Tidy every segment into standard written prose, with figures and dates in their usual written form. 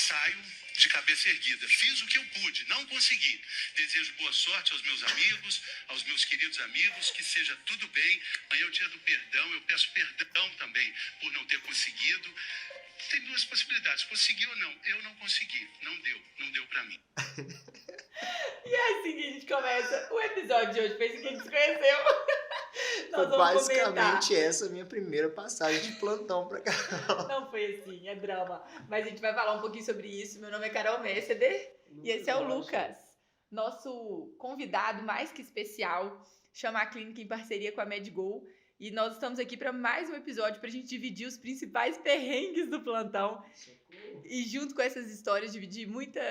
saio de cabeça erguida. Fiz o que eu pude, não consegui. Desejo boa sorte aos meus amigos, aos meus queridos amigos, que seja tudo bem. Amanhã é o dia do perdão, eu peço perdão também por não ter conseguido. Tem duas possibilidades, consegui ou não. Eu não consegui, não deu pra mim. E é assim que a gente começa o episódio de hoje, foi assim que a gente se conheceu. Foi Nós vamos basicamente comentar. essa minha primeira passagem de plantão pra cá. Não foi assim, é drama. Mas a gente vai falar um pouquinho sobre isso. Meu nome é Carol Messeder e esse é o Lucas, nosso convidado mais que especial, chama a clínica em parceria com a MedGo. E nós estamos aqui para mais um episódio para a gente dividir os principais perrengues do plantão. E junto com essas histórias, dividir muita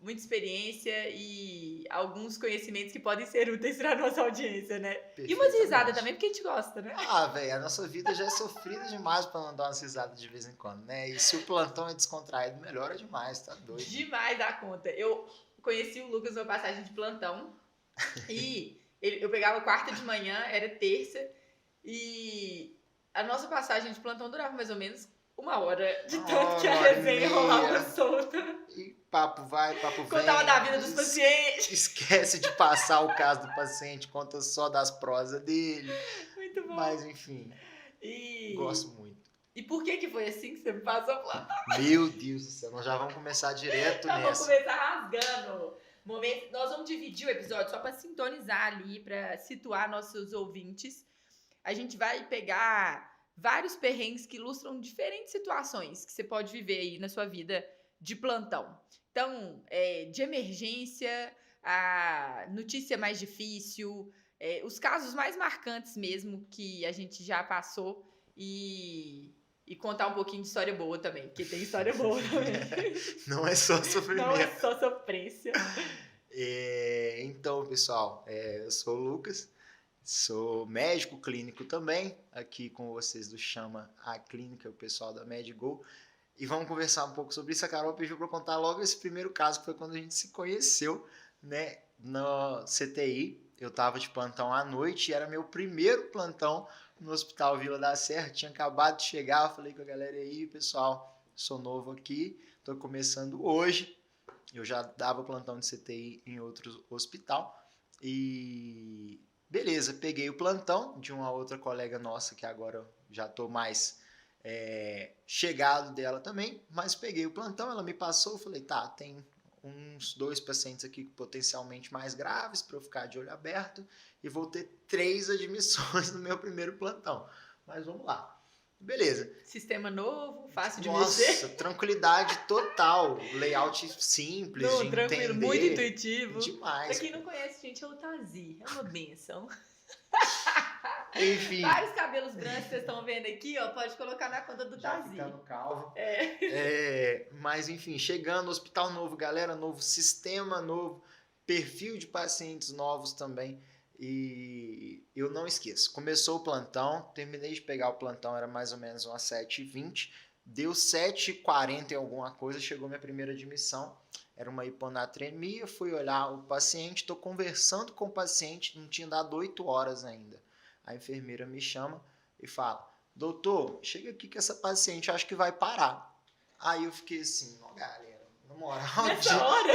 experiência e alguns conhecimentos que podem ser úteis para nossa audiência, né? E umas risadas também, porque a gente gosta, né? Ah, velho, a nossa vida já é sofrida demais pra não dar umas risadas de vez em quando, né? E se o plantão é descontraído, melhora demais, tá doido? Demais da conta. Eu conheci o Lucas numa passagem de plantão e eu pegava quarta de manhã, era terça, e a nossa passagem de plantão durava mais ou menos 1 hora, de tanto que a resenha rolava solta. E papo vai, papo vem. Contava da vida dos pacientes. Esquece de passar o caso do paciente, conta só das prosas dele. Muito bom. Mas enfim, gosto muito. E por que foi assim que você me passou o plantão? Meu Deus do céu, nós já vamos começar direto nessa. Vamos começar rasgando. Nós vamos dividir o episódio só para sintonizar ali, para situar nossos ouvintes. A gente vai pegar vários perrengues que ilustram diferentes situações que você pode viver aí na sua vida de plantão. Então, de emergência, a notícia mais difícil, os casos mais marcantes mesmo que a gente já passou e contar um pouquinho de história boa também, porque tem história boa também. Não é só sofrimento. Não é só sofrência. Então, pessoal, eu sou o Lucas. Sou médico clínico também, aqui com vocês do Chama a Clínica, o pessoal da MedGo. E vamos conversar um pouco sobre isso. A Carol pediu para eu contar logo esse primeiro caso, que foi quando a gente se conheceu, né, no CTI. Eu estava de plantão à noite e era meu primeiro plantão no Hospital Vila da Serra. Tinha acabado de chegar, falei com a galera aí, pessoal, sou novo aqui, estou começando hoje. Eu já dava plantão de CTI em outro hospital e... beleza, peguei o plantão de uma outra colega nossa, que agora eu já estou mais chegado dela também, mas peguei o plantão, ela me passou, eu falei, tá, tem uns 2 pacientes aqui potencialmente mais graves para eu ficar de olho aberto e vou ter 3 admissões no meu primeiro plantão, mas vamos lá. Beleza. Sistema novo, fácil de mexer. Nossa, tranquilidade total. Layout simples de tranquilo, entender. muito intuitivo. Demais. Pra quem não conhece, gente, é o Tazi. É uma benção. Enfim. Vários cabelos brancos que vocês estão vendo aqui, ó, pode colocar na conta do Tazi. Já ficando calvo. Mas enfim, chegando, hospital novo, galera, novo sistema novo, perfil de pacientes novos também. E eu não esqueço, começou o plantão, terminei de pegar o plantão, era mais ou menos umas 7h20, deu 7h40 em alguma coisa, chegou minha primeira admissão, era uma hiponatremia, fui olhar o paciente, estou conversando com o paciente, não tinha dado 8 horas ainda. A enfermeira me chama e fala, doutor, chega aqui que essa paciente acho que vai parar. Aí eu fiquei assim, ó galera, na moral,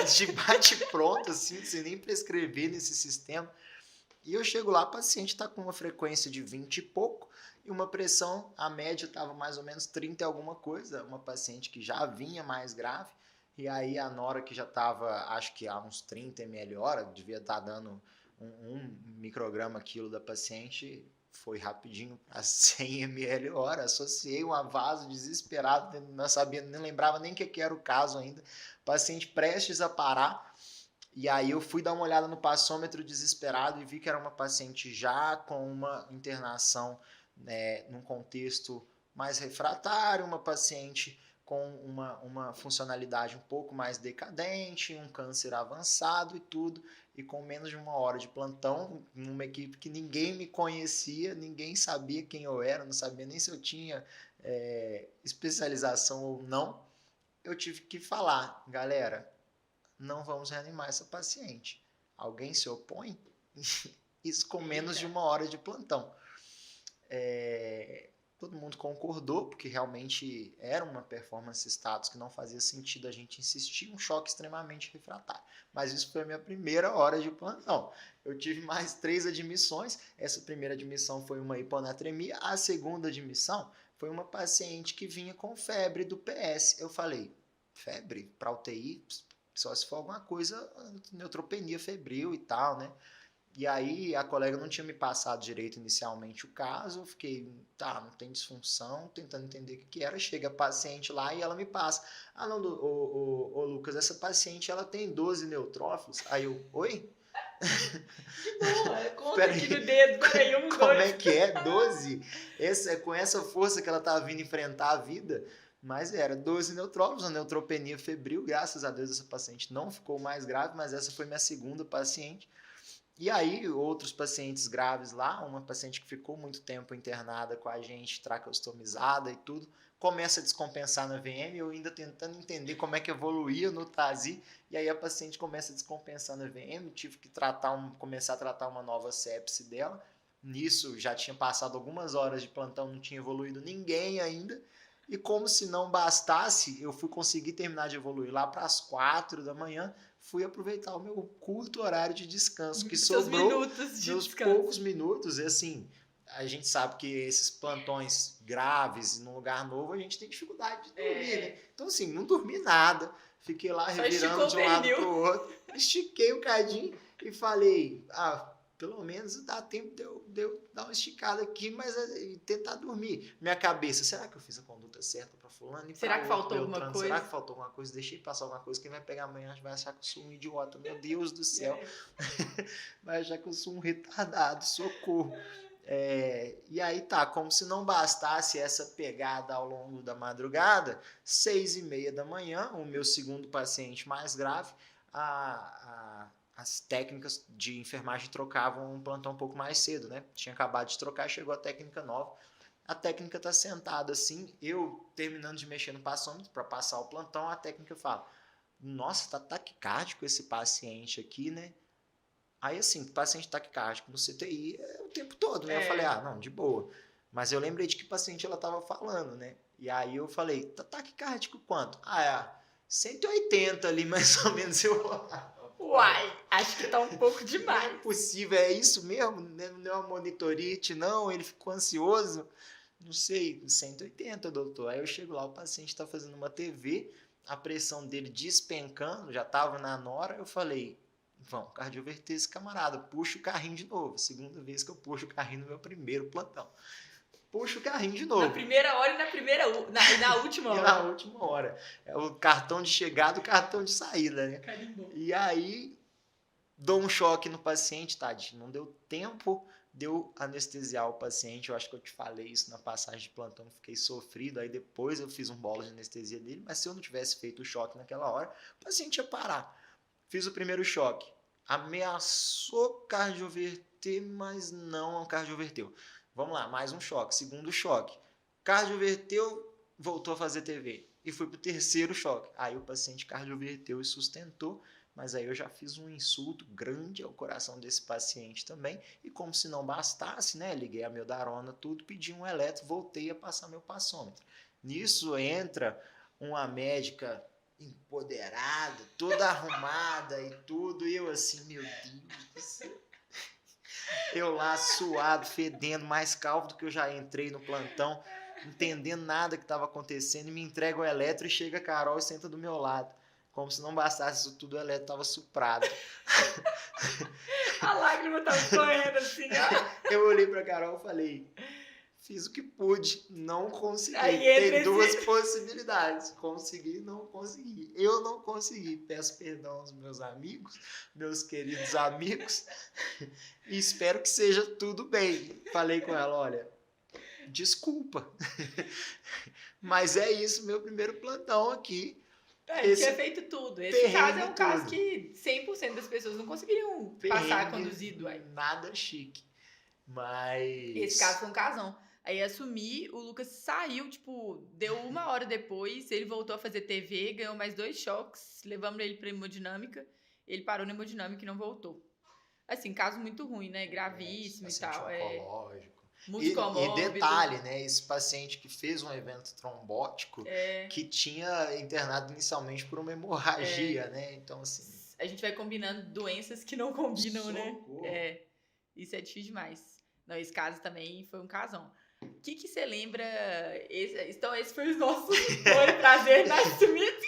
de bate pronto, assim, sem nem prescrever nesse sistema. E eu chego lá, o paciente está com uma frequência de 20 e pouco e uma pressão, a média estava mais ou menos 30 e alguma coisa, uma paciente que já vinha mais grave. E aí a nora que já estava, acho que a uns 30 ml hora, devia estar dando um micrograma quilo da paciente, foi rapidinho a 100 ml hora. Associei um vaso desesperado, não sabia, nem lembrava nem o que era o caso ainda. Paciente prestes a parar. E aí eu fui dar uma olhada no passômetro desesperado e vi que era uma paciente já com uma internação, né, num contexto mais refratário, uma paciente com uma funcionalidade um pouco mais decadente, um câncer avançado e tudo, e com menos de 1 hora de plantão, numa equipe que ninguém me conhecia, ninguém sabia quem eu era, não sabia nem se eu tinha especialização ou não. Eu tive que falar, galera, não vamos reanimar essa paciente. Alguém se opõe? Isso com menos de 1 hora de plantão. Todo mundo concordou, porque realmente era uma performance status que não fazia sentido a gente insistir, um choque extremamente refratário. Mas isso foi a minha primeira hora de plantão. Eu tive mais 3 admissões. Essa primeira admissão foi uma hiponatremia. A segunda admissão foi uma paciente que vinha com febre do PS. Eu falei, febre para UTI? Só se for alguma coisa, neutropenia febril e tal, né? E aí a colega não tinha me passado direito inicialmente o caso, eu fiquei, tá, não tem disfunção, tentando entender o que era, chega a paciente lá e ela me passa. Ah, não, ô, Lucas, essa paciente ela tem 12 neutrófilos. Aí eu, oi? Boa, conta aqui no dedo, peraí, 1, 2. Como é que é? 12? Com essa força que ela tá vindo enfrentar a vida. Mas era 12 neutrófilos, uma neutropenia febril, graças a Deus essa paciente não ficou mais grave, mas essa foi minha segunda paciente. E aí, outros pacientes graves lá, uma paciente que ficou muito tempo internada com a gente, traqueostomizada e tudo, começa a descompensar na VM, eu ainda tentando entender como é que evoluía no TASI, e aí a paciente começa a descompensar na VM, tive que começar a tratar uma nova sepse dela. Nisso, já tinha passado algumas horas de plantão, não tinha evoluído ninguém ainda, e como se não bastasse, eu fui conseguir terminar de evoluir lá para as 4 da manhã, fui aproveitar o meu curto horário de descanso, que sobrou meus poucos minutos. E assim, a gente sabe que esses plantões graves num lugar novo, a gente tem dificuldade de dormir, né? Então assim, não dormi nada, fiquei lá revirando de um lado pro outro, estiquei o cadinho e falei, pelo menos dá tempo de eu dar uma esticada aqui, mas tentar dormir. Minha cabeça, será que eu fiz a conduta certa para fulano? E será que faltou alguma coisa? Será que faltou alguma coisa? Deixei passar alguma coisa. Quem vai pegar amanhã vai achar que eu sou um idiota. Meu Deus do céu. Vai achar que eu sou um retardado. Socorro. E aí tá, como se não bastasse essa pegada ao longo da madrugada, 6h30 da manhã, o meu segundo paciente mais grave, as técnicas de enfermagem trocavam um plantão um pouco mais cedo, né? Tinha acabado de trocar, chegou a técnica nova. A técnica tá sentada assim, eu terminando de mexer no passômetro para passar o plantão, a técnica fala, nossa, tá taquicárdico esse paciente aqui, né? Aí assim, paciente taquicárdico no CTI é o tempo todo, né? Eu falei, não, de boa. Mas eu lembrei de que paciente ela tava falando, né? E aí eu falei, tá taquicárdico quanto? 180 ali, mais ou menos, eu... Uai, acho que tá um pouco demais. Não é possível, é isso mesmo? Não é uma monitorite, não? Ele ficou ansioso? Não sei, 180, doutor. Aí eu chego lá, o paciente está fazendo uma TV, a pressão dele despencando, já estava na nora, eu falei, vamos cardioverter esse camarada, puxa o carrinho de novo. Segunda vez que eu puxo o carrinho no meu primeiro plantão. Puxa o carrinho de novo. Na primeira hora e na última hora. E na última hora. É o cartão de chegada e o cartão de saída, né? Carimbou. E aí, dou um choque no paciente, tadinho. Não deu tempo de eu anestesiar o paciente. Eu acho que eu te falei isso na passagem de plantão. Fiquei sofrido. Aí depois eu fiz um bolo de anestesia dele. Mas se eu não tivesse feito o choque naquela hora, o paciente ia parar. Fiz o primeiro choque. Ameaçou cardioverter, mas não cardioverteu. Vamos lá, mais um choque. Segundo choque. Cardioverteu, voltou a fazer TV. E fui pro terceiro choque. Aí o paciente cardioverteu e sustentou, mas aí eu já fiz um insulto grande ao coração desse paciente também. E como se não bastasse, né? Liguei a Meldarona, tudo, pedi um eletro, voltei a passar meu passômetro. Nisso entra uma médica empoderada, toda arrumada e tudo. E eu assim, meu Deus do céu. Eu lá suado, fedendo, mais calvo do que eu já entrei no plantão, entendendo nada que estava acontecendo, e me entrega o eletro e chega a Carol e senta do meu lado. Como se não bastasse isso tudo, o eletro estava suprado. A lágrima tava correndo assim, ó. Eu olhei pra Carol e falei, fiz o que pude, não consegui. Tem duas possibilidades, consegui, não consegui. Eu não consegui, peço perdão aos meus amigos, meus queridos amigos, e espero que seja tudo bem. Falei com ela, olha, desculpa, mas é isso, meu primeiro plantão aqui. Tinha feito tudo. Esse caso é um caso que 100% das pessoas não conseguiriam passar conduzido aí. Nada chique, mas... Esse caso foi um casão. Aí assumi, o Lucas saiu, tipo, deu 1 hora depois, ele voltou a fazer TV, ganhou mais 2 choques, levamos ele pra hemodinâmica, ele parou na hemodinâmica e não voltou. Assim, caso muito ruim, né? Gravíssimo e tal. Oncológico. Muito E comórbido. detalhe, né? Esse paciente que fez um evento trombótico É, que tinha internado inicialmente por uma hemorragia, né? Então, assim. a gente vai combinando doenças que não combinam, né? Socorro. Isso é difícil demais. Não, esse caso também foi um casão. O que você lembra? Então, esse foi o nosso foi prazer nascimento.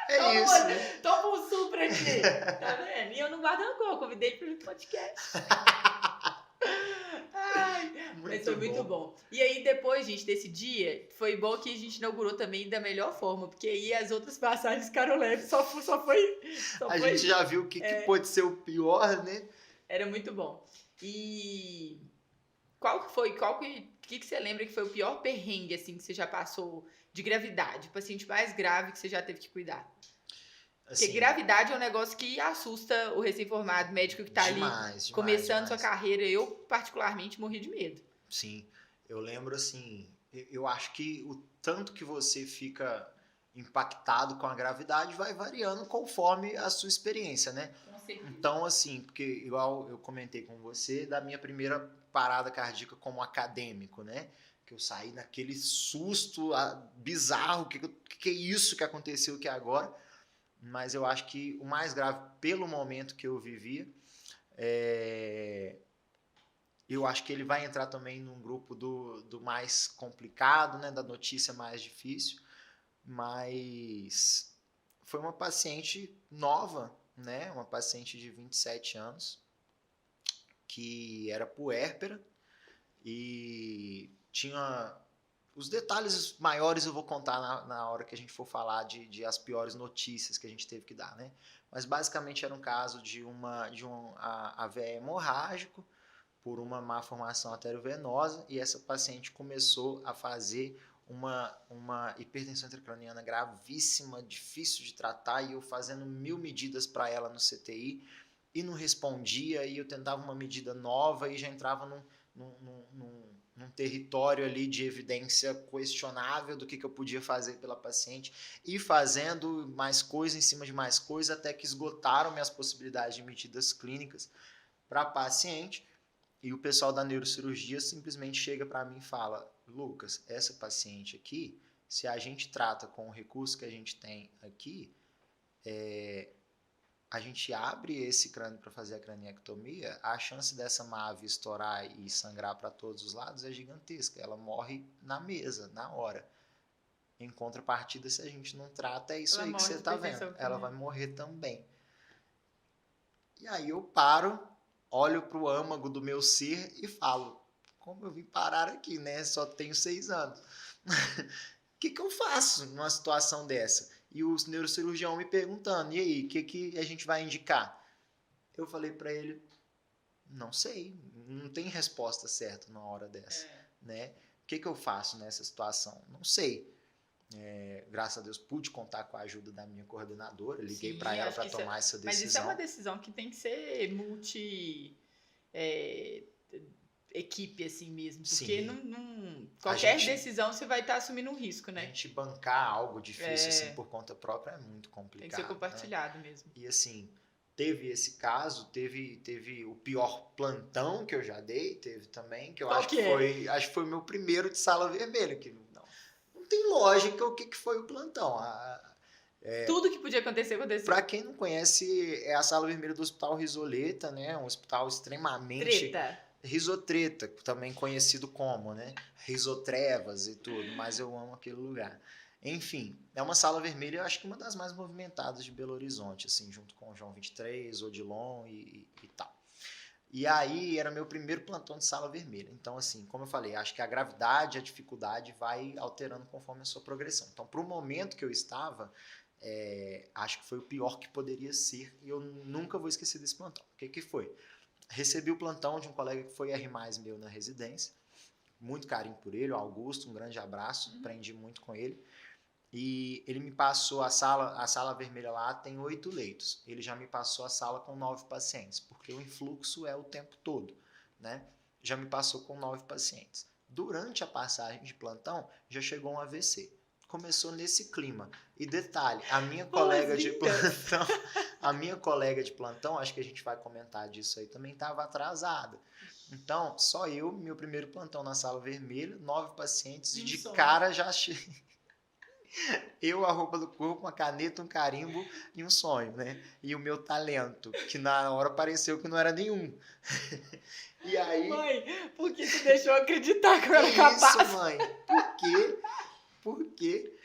É isso, né? Toma um supra aqui. Tá vendo? E eu não guardo rancor, convidei para o podcast. Ai, mas foi muito bom. E aí, depois, gente, desse dia, foi bom que a gente inaugurou também da melhor forma, porque aí as outras passagens ficaram leves, só foi. A gente já viu o que pode ser o pior, né? Era muito bom. E o que você lembra que foi o pior perrengue, assim, que você já passou de gravidade? O paciente mais grave que você já teve que cuidar? Porque Assim, gravidade é um negócio que assusta o recém-formado médico que tá ali começando sua carreira. Eu, particularmente, morri de medo. Sim, eu lembro assim, eu acho que o tanto que você fica impactado com a gravidade vai variando conforme a sua experiência, né? Com certeza. Então, assim, porque igual eu comentei com você da minha primeira parada cardíaca como acadêmico, né? Que eu saí naquele susto bizarro, que é isso que aconteceu aqui agora? Mas eu acho que o mais grave, pelo momento que eu vivia, eu acho que ele vai entrar também num grupo do mais complicado, né? Da notícia mais difícil. Mas foi uma paciente nova, né? Uma paciente de 27 anos, que era puérpera e tinha... Os detalhes maiores eu vou contar na hora que a gente for falar de as piores notícias que a gente teve que dar, né? Mas basicamente era um caso de um AVE hemorrágico por uma má formação arteriovenosa e essa paciente começou a fazer uma hipertensão intracraniana gravíssima, difícil de tratar, e eu fazendo 1000 medidas para ela no CTI e não respondia, e eu tentava uma medida nova e já entrava num território ali de evidência questionável do que eu podia fazer pela paciente, e fazendo mais coisa em cima de mais coisa, até que esgotaram minhas possibilidades de medidas clínicas para a paciente, e o pessoal da neurocirurgia simplesmente chega para mim e fala: Lucas, essa paciente aqui, se a gente trata com o recurso que a gente tem aqui, a gente abre esse crânio para fazer a craniectomia, a chance dessa MAVE estourar e sangrar para todos os lados é gigantesca. Ela morre na mesa, na hora. Em contrapartida, se a gente não trata, é isso aí que você está vendo. Ela vai morrer também. E aí eu paro, olho para o âmago do meu ser e falo: como eu vim parar aqui, né? Só tenho 6 anos. O que eu faço numa situação dessa? E o neurocirurgião me perguntando: e aí, o que a gente vai indicar? Eu falei para ele: não sei, não tem resposta certa numa hora dessa. Né? O que eu faço nessa situação? Não sei. Graças a Deus pude contar com a ajuda da minha coordenadora, liguei para ela para tomar essa decisão. Mas isso é uma decisão que tem que ser equipe assim mesmo, porque qualquer decisão você vai estar assumindo um risco, né? A gente bancar algo difícil assim por conta própria é muito complicado. Tem que ser compartilhado, né? Mesmo. E assim, teve esse caso, teve o pior plantão que eu já dei, teve também, que eu acho que foi o meu primeiro de sala vermelha, que não tem lógica o que foi o plantão. Tudo que podia acontecer aconteceu. Para quem não conhece, é a sala vermelha do Hospital Risoleta, né? Um hospital extremamente... Risotreta, também conhecido como, né? Risotrevas e tudo, mas eu amo aquele lugar. Enfim, é uma sala vermelha, eu acho que uma das mais movimentadas de Belo Horizonte, assim, junto com o João 23, Odilon e tal. E aí era meu primeiro plantão de sala vermelha. Então, assim, como eu falei, acho que a gravidade, a dificuldade vai alterando conforme a sua progressão. Então, para o momento que eu estava, acho que foi o pior que poderia ser, e eu nunca vou esquecer desse plantão. O que foi? Recebi o plantão de um colega que foi R+, meu na residência. Muito carinho por ele, o Augusto, um grande abraço, aprendi muito com ele. E ele me passou a sala vermelha lá tem 8 leitos. Ele já me passou a sala com 9 pacientes, porque o influxo é o tempo todo, né? Já me passou com 9 pacientes. Durante a passagem de plantão, já chegou um AVC. Começou nesse clima. E detalhe, a minha colega de plantão, acho que a gente vai comentar disso aí também, estava atrasada. Então, só eu, meu primeiro plantão na sala vermelha, 9 pacientes, E e um de sonho. cara já achei. Eu, a roupa do corpo, uma caneta, um carimbo e um sonho, né? E o meu talento, que na hora pareceu que não era nenhum. E aí, Mãe, por que tu deixou eu acreditar que eu que era isso, capaz? mãe? Por quê? Por quê?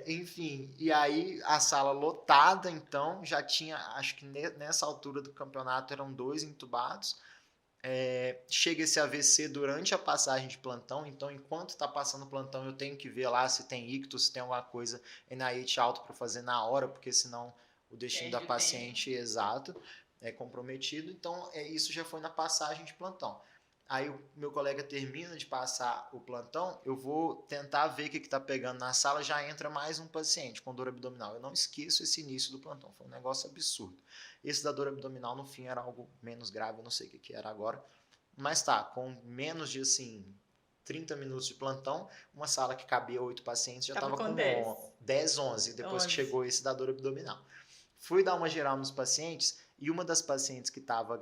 Enfim, e aí a sala lotada, então, já tinha, acho que nessa altura do campeonato eram 2 entubados. Chega esse AVC durante a passagem de plantão, então enquanto está passando o plantão eu tenho que ver lá se tem ictus, se tem alguma coisa NIH alto para fazer na hora, porque senão o destino da Perde o tempo. paciente exato é comprometido. Então isso já foi na passagem de plantão. Aí o meu colega termina de passar o plantão, eu vou tentar ver o que está pegando na sala, já entra mais um paciente com dor abdominal. Eu não esqueço esse início do plantão, foi um negócio absurdo. Esse da dor abdominal no fim era algo menos grave, eu não sei o que era agora. Mas tá, com menos de 30 minutos de plantão, uma sala que cabia 8 pacientes já estava com 10, 11, depois que chegou esse da dor abdominal. Fui dar uma geral nos pacientes e uma das pacientes que estava...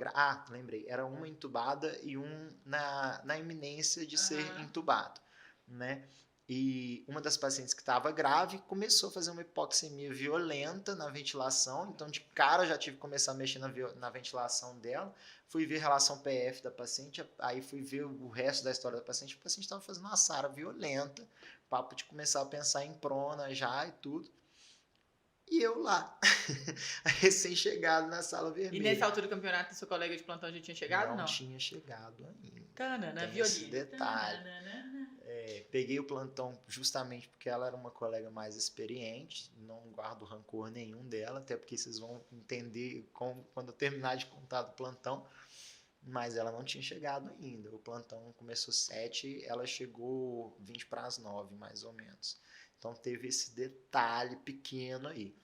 lembrei, era uma entubada e um na iminência de ser entubado, né? E uma das pacientes que estava grave começou a fazer uma hipoxemia violenta na ventilação, então de cara já tive que começar a mexer na ventilação dela. Fui ver a relação PF da paciente, aí fui ver o resto da história da paciente. O paciente estava fazendo uma SARA violenta, papo de começar a pensar em prona já e tudo. E eu lá, recém-chegado na sala vermelha. E nessa altura do campeonato, seu colega de plantão já tinha chegado? Não, não tinha chegado ainda. Tanana, Tem esse violino. detalhe. Peguei o plantão justamente porque ela era uma colega mais experiente, não guardo rancor nenhum dela, até porque vocês vão entender quando eu terminar de contar do plantão, mas ela não tinha chegado ainda. O plantão começou 7, ela chegou 20 para as 9, mais ou menos. Então teve esse detalhe pequeno aí.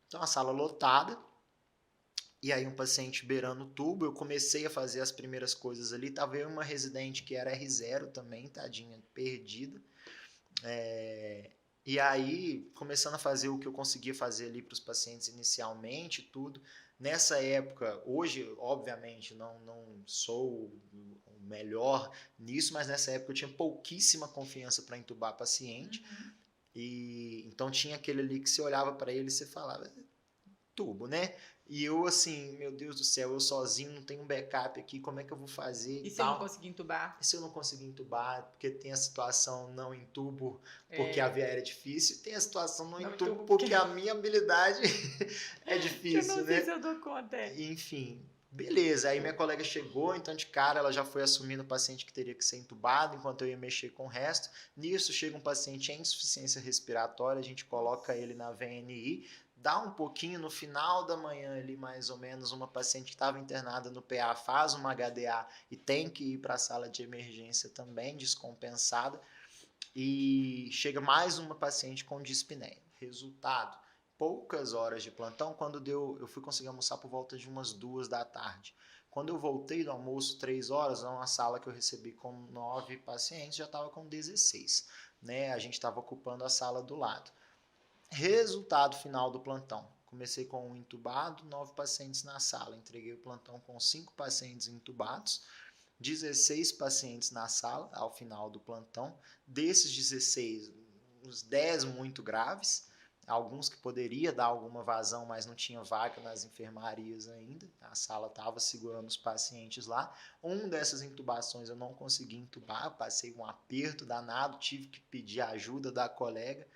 Então a sala lotada, e aí um paciente beirando o tubo, eu comecei a fazer as primeiras coisas ali, tava eu uma residente que era R0 também, tadinha, perdida. E aí, começando a fazer o que eu conseguia fazer ali para os pacientes inicialmente, tudo. Nessa época, hoje, obviamente, não sou o melhor nisso, mas nessa época eu tinha pouquíssima confiança para entubar paciente. E então tinha aquele ali que você olhava para ele e você falava, tubo, né? E eu assim, meu Deus do céu, eu sozinho não tenho um backup aqui, como é que eu vou fazer? E se eu não conseguir entubar? E se eu não conseguir entubar, porque tem a situação não entubo porque a via aérea é difícil, tem a situação não entubo porque a minha habilidade é difícil, eu não né? sei se eu dou conta. Enfim, beleza. Aí minha colega chegou, então de cara ela já foi assumindo o paciente que teria que ser entubado, enquanto eu ia mexer com o resto. Nisso chega um paciente em insuficiência respiratória, a gente coloca ele na VNI, dá um pouquinho no final da manhã ali, mais ou menos, uma paciente que estava internada no PA faz uma HDA e tem que ir para a sala de emergência também, descompensada, e chega mais uma paciente com dispneia. Resultado, poucas horas de plantão, eu fui conseguir almoçar por volta de umas 2 da tarde. Quando eu voltei do almoço, 3 horas, uma sala que eu recebi com 9 pacientes, já estava com 16. Né? A gente estava ocupando a sala do lado. Resultado final do plantão. Comecei com um entubado, 9 pacientes na sala. Entreguei o plantão com 5 pacientes entubados, 16 pacientes na sala ao final do plantão. Desses 16, uns 10 muito graves, alguns que poderia dar alguma vazão, mas não tinha vaga nas enfermarias ainda. A sala estava segurando os pacientes lá. Um dessas intubações eu não consegui intubar, passei um aperto danado, tive que pedir ajuda da colega.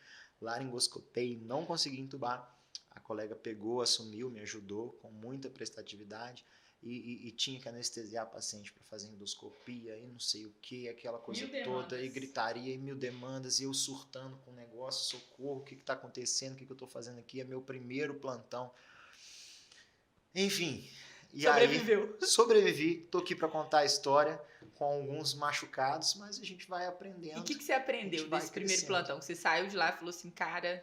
Laringoscopei, não consegui entubar. A colega pegou, assumiu, me ajudou com muita prestatividade e tinha que anestesiar a paciente para fazer endoscopia e não sei o que, aquela coisa toda, e gritaria e 1000 demandas, e eu surtando com o negócio, socorro, o que está acontecendo, o que eu estou fazendo aqui, é meu primeiro plantão. Enfim, e sobreviveu. Aí sobrevivi, tô aqui para contar a história com alguns machucados, mas a gente vai aprendendo. E o que você aprendeu desse primeiro plantão? Você saiu de lá e falou assim, cara,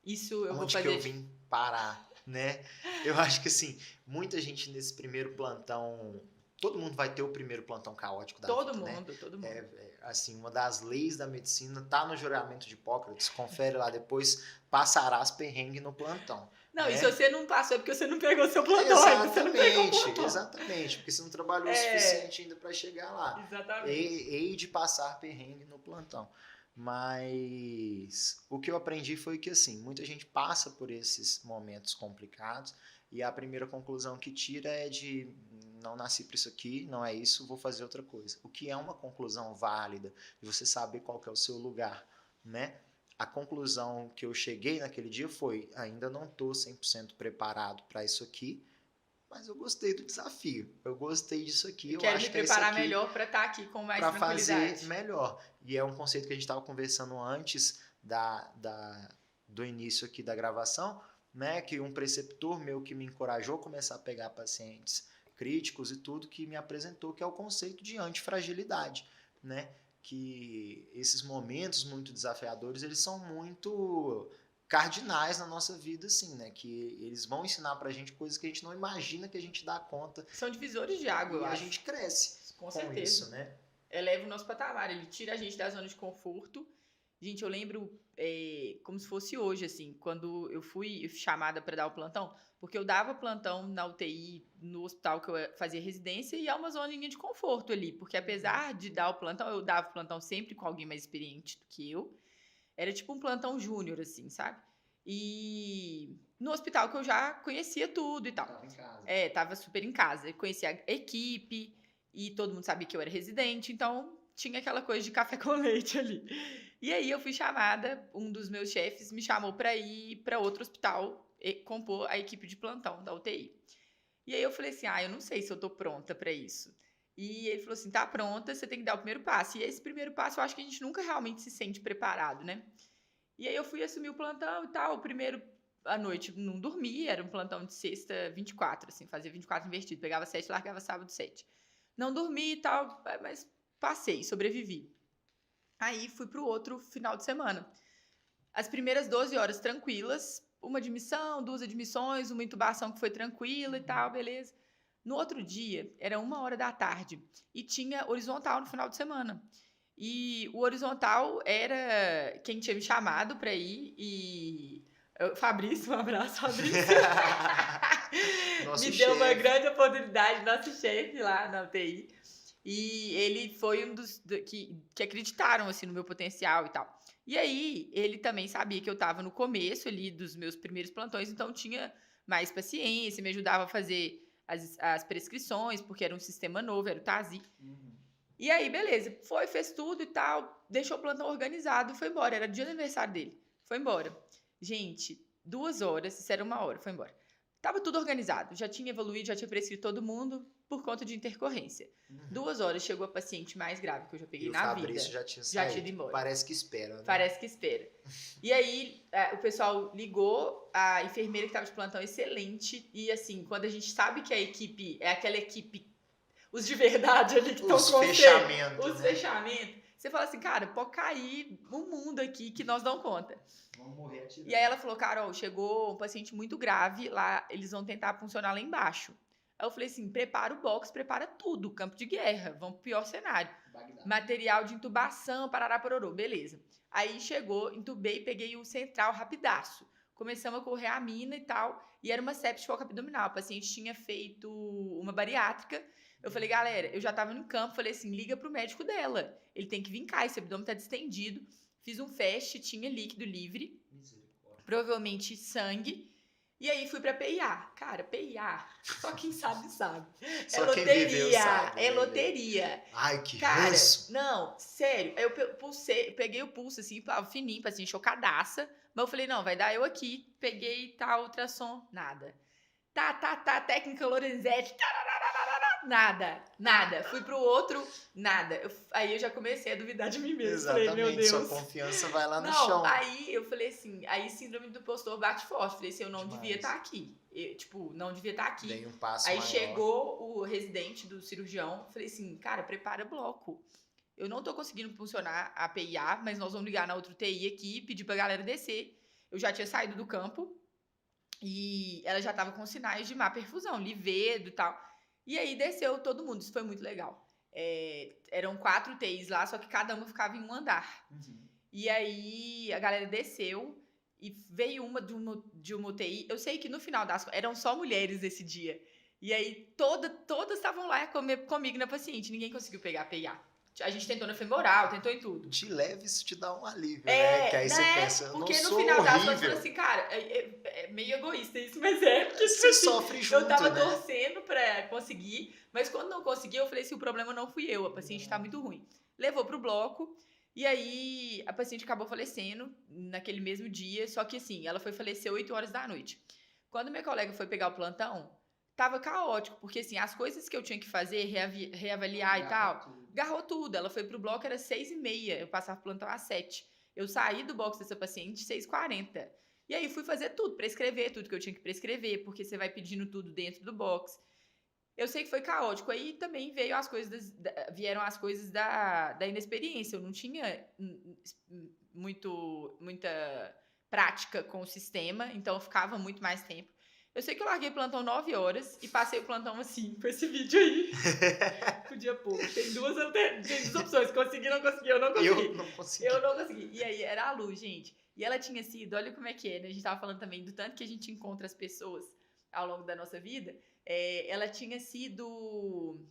isso eu vou fazer. Onde que eu vim parar, né? Eu acho que assim, muita gente nesse primeiro plantão todo mundo vai ter o primeiro plantão caótico da Todo vida, né? mundo, todo mundo. Assim, uma das leis da medicina tá no juramento de Hipócrates, confere lá depois, passarás perrengue no plantão. Não, né? e se você não passou é porque você não pegou seu plantão ainda. Você não pegou o plantão. Exatamente, porque você não trabalhou o suficiente ainda para chegar lá. Exatamente. Hei de passar perrengue no plantão. Mas o que eu aprendi foi que, assim, muita gente passa por esses momentos complicados e a primeira conclusão que tira é de não nasci para isso aqui, não é isso, vou fazer outra coisa. O que é uma conclusão válida de você saber qual que é o seu lugar, né? A conclusão que eu cheguei naquele dia foi, ainda não estou 100% preparado para isso aqui, mas eu gostei do desafio. Eu gostei disso aqui. Eu quero acho me que é preparar aqui melhor para estar aqui com mais para tranquilidade. fazer melhor. E é um conceito que a gente estava conversando antes do início aqui da gravação, né? Que um preceptor meu que me encorajou a começar a pegar pacientes críticos e tudo, que me apresentou, que é o conceito de antifragilidade, né? Que esses momentos muito desafiadores, eles são muito cardinais na nossa vida, assim, né? Que eles vão ensinar pra gente coisas que a gente não imagina que a gente dá conta. São divisores de água, eu acho. E a gente cresce com certeza. isso, né? Eleva o nosso patamar, ele tira a gente da zona de conforto. Gente, eu lembro como se fosse hoje, assim, quando eu fui chamada para dar o plantão, porque eu dava plantão na UTI, no hospital que eu fazia residência, e é uma zoninha de conforto ali, porque apesar de dar o plantão, eu dava o plantão sempre com alguém mais experiente do que eu. Era tipo um plantão júnior, assim, sabe? E no hospital que eu já conhecia tudo e tal. Tava em casa. Tava super em casa. Eu conhecia a equipe e todo mundo sabia que eu era residente, então tinha aquela coisa de café com leite ali. E aí eu fui chamada, um dos meus chefes me chamou para ir para outro hospital e compor a equipe de plantão da UTI. E aí eu falei assim, eu não sei se eu tô pronta para isso. E ele falou assim, tá pronta, você tem que dar o primeiro passo. E esse primeiro passo eu acho que a gente nunca realmente se sente preparado, né? E aí eu fui assumir o plantão e tal. O primeiro, à noite, não dormi, era um plantão de sexta 24, assim, fazia 24 invertido. Pegava 7, largava sábado 7. Não dormi e tal, mas passei, sobrevivi. Aí fui pro outro final de semana. As primeiras 12 horas tranquilas, uma admissão, 2 admissões, uma intubação que foi tranquila e tal, beleza. No outro dia, era 1h da tarde e tinha horizontal no final de semana. E o horizontal era quem tinha me chamado para ir e... Fabrício, um abraço, Fabrício. Me deu uma grande oportunidade, nosso chefe lá na UTI. E ele foi um dos que acreditaram assim, no meu potencial e tal. E aí, ele também sabia que eu estava no começo ali dos meus primeiros plantões, então tinha mais paciência, me ajudava a fazer as prescrições, porque era um sistema novo, era o TASI. E aí, beleza, fez tudo e tal, deixou o plantão organizado e foi embora. Era dia do aniversário dele, foi embora. Gente, 2 horas, isso era 1h, foi embora. Tava tudo organizado, já tinha evoluído, já tinha prescrito todo mundo por conta de intercorrência. 2 horas chegou a paciente mais grave que eu já peguei na vida. O Fabrício já tinha já saído. tinha ido embora. Parece que espera, né? Parece que espera. E aí, o pessoal ligou, a enfermeira que estava de plantão excelente. E assim, quando a gente sabe que a equipe é aquela equipe, os de verdade ali que estão com fechamentos. Os fechamentos. Você fala assim, cara, pode cair um mundo aqui que nós damos conta. Vamos morrer atirando. E aí ela falou, Carol, chegou um paciente muito grave lá, eles vão tentar funcionar lá embaixo. Aí eu falei assim, prepara o box, prepara tudo, campo de guerra, vamos pro pior cenário. Bagdá. Material de intubação, parará, pororô, beleza. Aí chegou, intubei, peguei o central rapidaço. Começamos a correr a mina e tal, e era uma sepse foco abdominal. O paciente tinha feito uma bariátrica. Eu falei, galera, eu já tava no campo, falei assim, liga pro médico dela. Ele tem que vir cá, esse abdômen tá distendido. Fiz um fast, tinha líquido livre, provavelmente sangue. E aí fui pra PIA. Cara, PIA, só quem sabe sabe. Só é quem loteria, viveu sabe, é né? loteria. Ai, que Cara, ranço. não, sério. Aí eu peguei o pulso assim, fininho, assim, chocadaça. Mas eu falei, não, vai dar eu aqui. Peguei, ultrassom, nada. Técnica Lorenzetti, nada. Fui pro outro, nada. Aí eu já comecei a duvidar de mim mesmo. Exatamente, falei, meu Deus. sua confiança vai lá no Não, chão. aí eu falei assim, aí síndrome do impostor bate forte. Falei assim, eu não Demais. devia estar aqui. Não devia estar aqui. Dei um passo Aí maior. chegou o residente do cirurgião, falei assim, cara, prepara bloco. Eu não tô conseguindo funcionar a PIA, mas nós vamos ligar na outra UTI aqui, pedir pra galera descer. Eu já tinha saído do campo e ela já tava com sinais de má perfusão, livedo e tal. E aí desceu todo mundo, isso foi muito legal. Eram 4 UTIs lá, só que cada uma ficava em um andar. E aí a galera desceu e veio uma de uma UTI. Eu sei que no final das contas, eram só mulheres esse dia. E aí todas estavam lá comigo na paciente, ninguém conseguiu pegar. A gente tentou na femoral, tentou em tudo. De leve isso te dá um alívio, né? Que aí você pensa, eu não porque no sou final das contas, eu horrível. falei assim, cara, é meio egoísta isso, mas porque Você assim, sofre junto, eu tava né? torcendo pra conseguir, mas quando não consegui, eu falei assim, o problema não fui eu, a paciente tá muito ruim. Levou pro bloco, e aí a paciente acabou falecendo naquele mesmo dia, só que assim, ela foi falecer 8 horas da noite. Quando minha colega foi pegar o plantão, tava caótico, porque assim, as coisas que eu tinha que fazer, reavaliar e tal, agarrou tudo. Ela foi pro bloco, era 6h30. Eu passava plantão às 7. Eu saí do box dessa paciente 6h40. E aí fui fazer tudo, prescrever tudo que eu tinha que prescrever, porque você vai pedindo tudo dentro do box. Eu sei que foi caótico. Aí também vieram as coisas da inexperiência. Eu não tinha muita prática com o sistema, então eu ficava muito mais tempo. Eu sei que eu larguei plantão 9 horas e passei o plantão assim, com esse vídeo aí. Podia pôr. Tem duas opções. Consegui, não consegui. Eu não consegui. Eu não consegui. E aí, era a luz, gente. E ela tinha sido, olha como é que é, né? A gente tava falando também do tanto que a gente encontra as pessoas ao longo da nossa vida. Ela tinha sido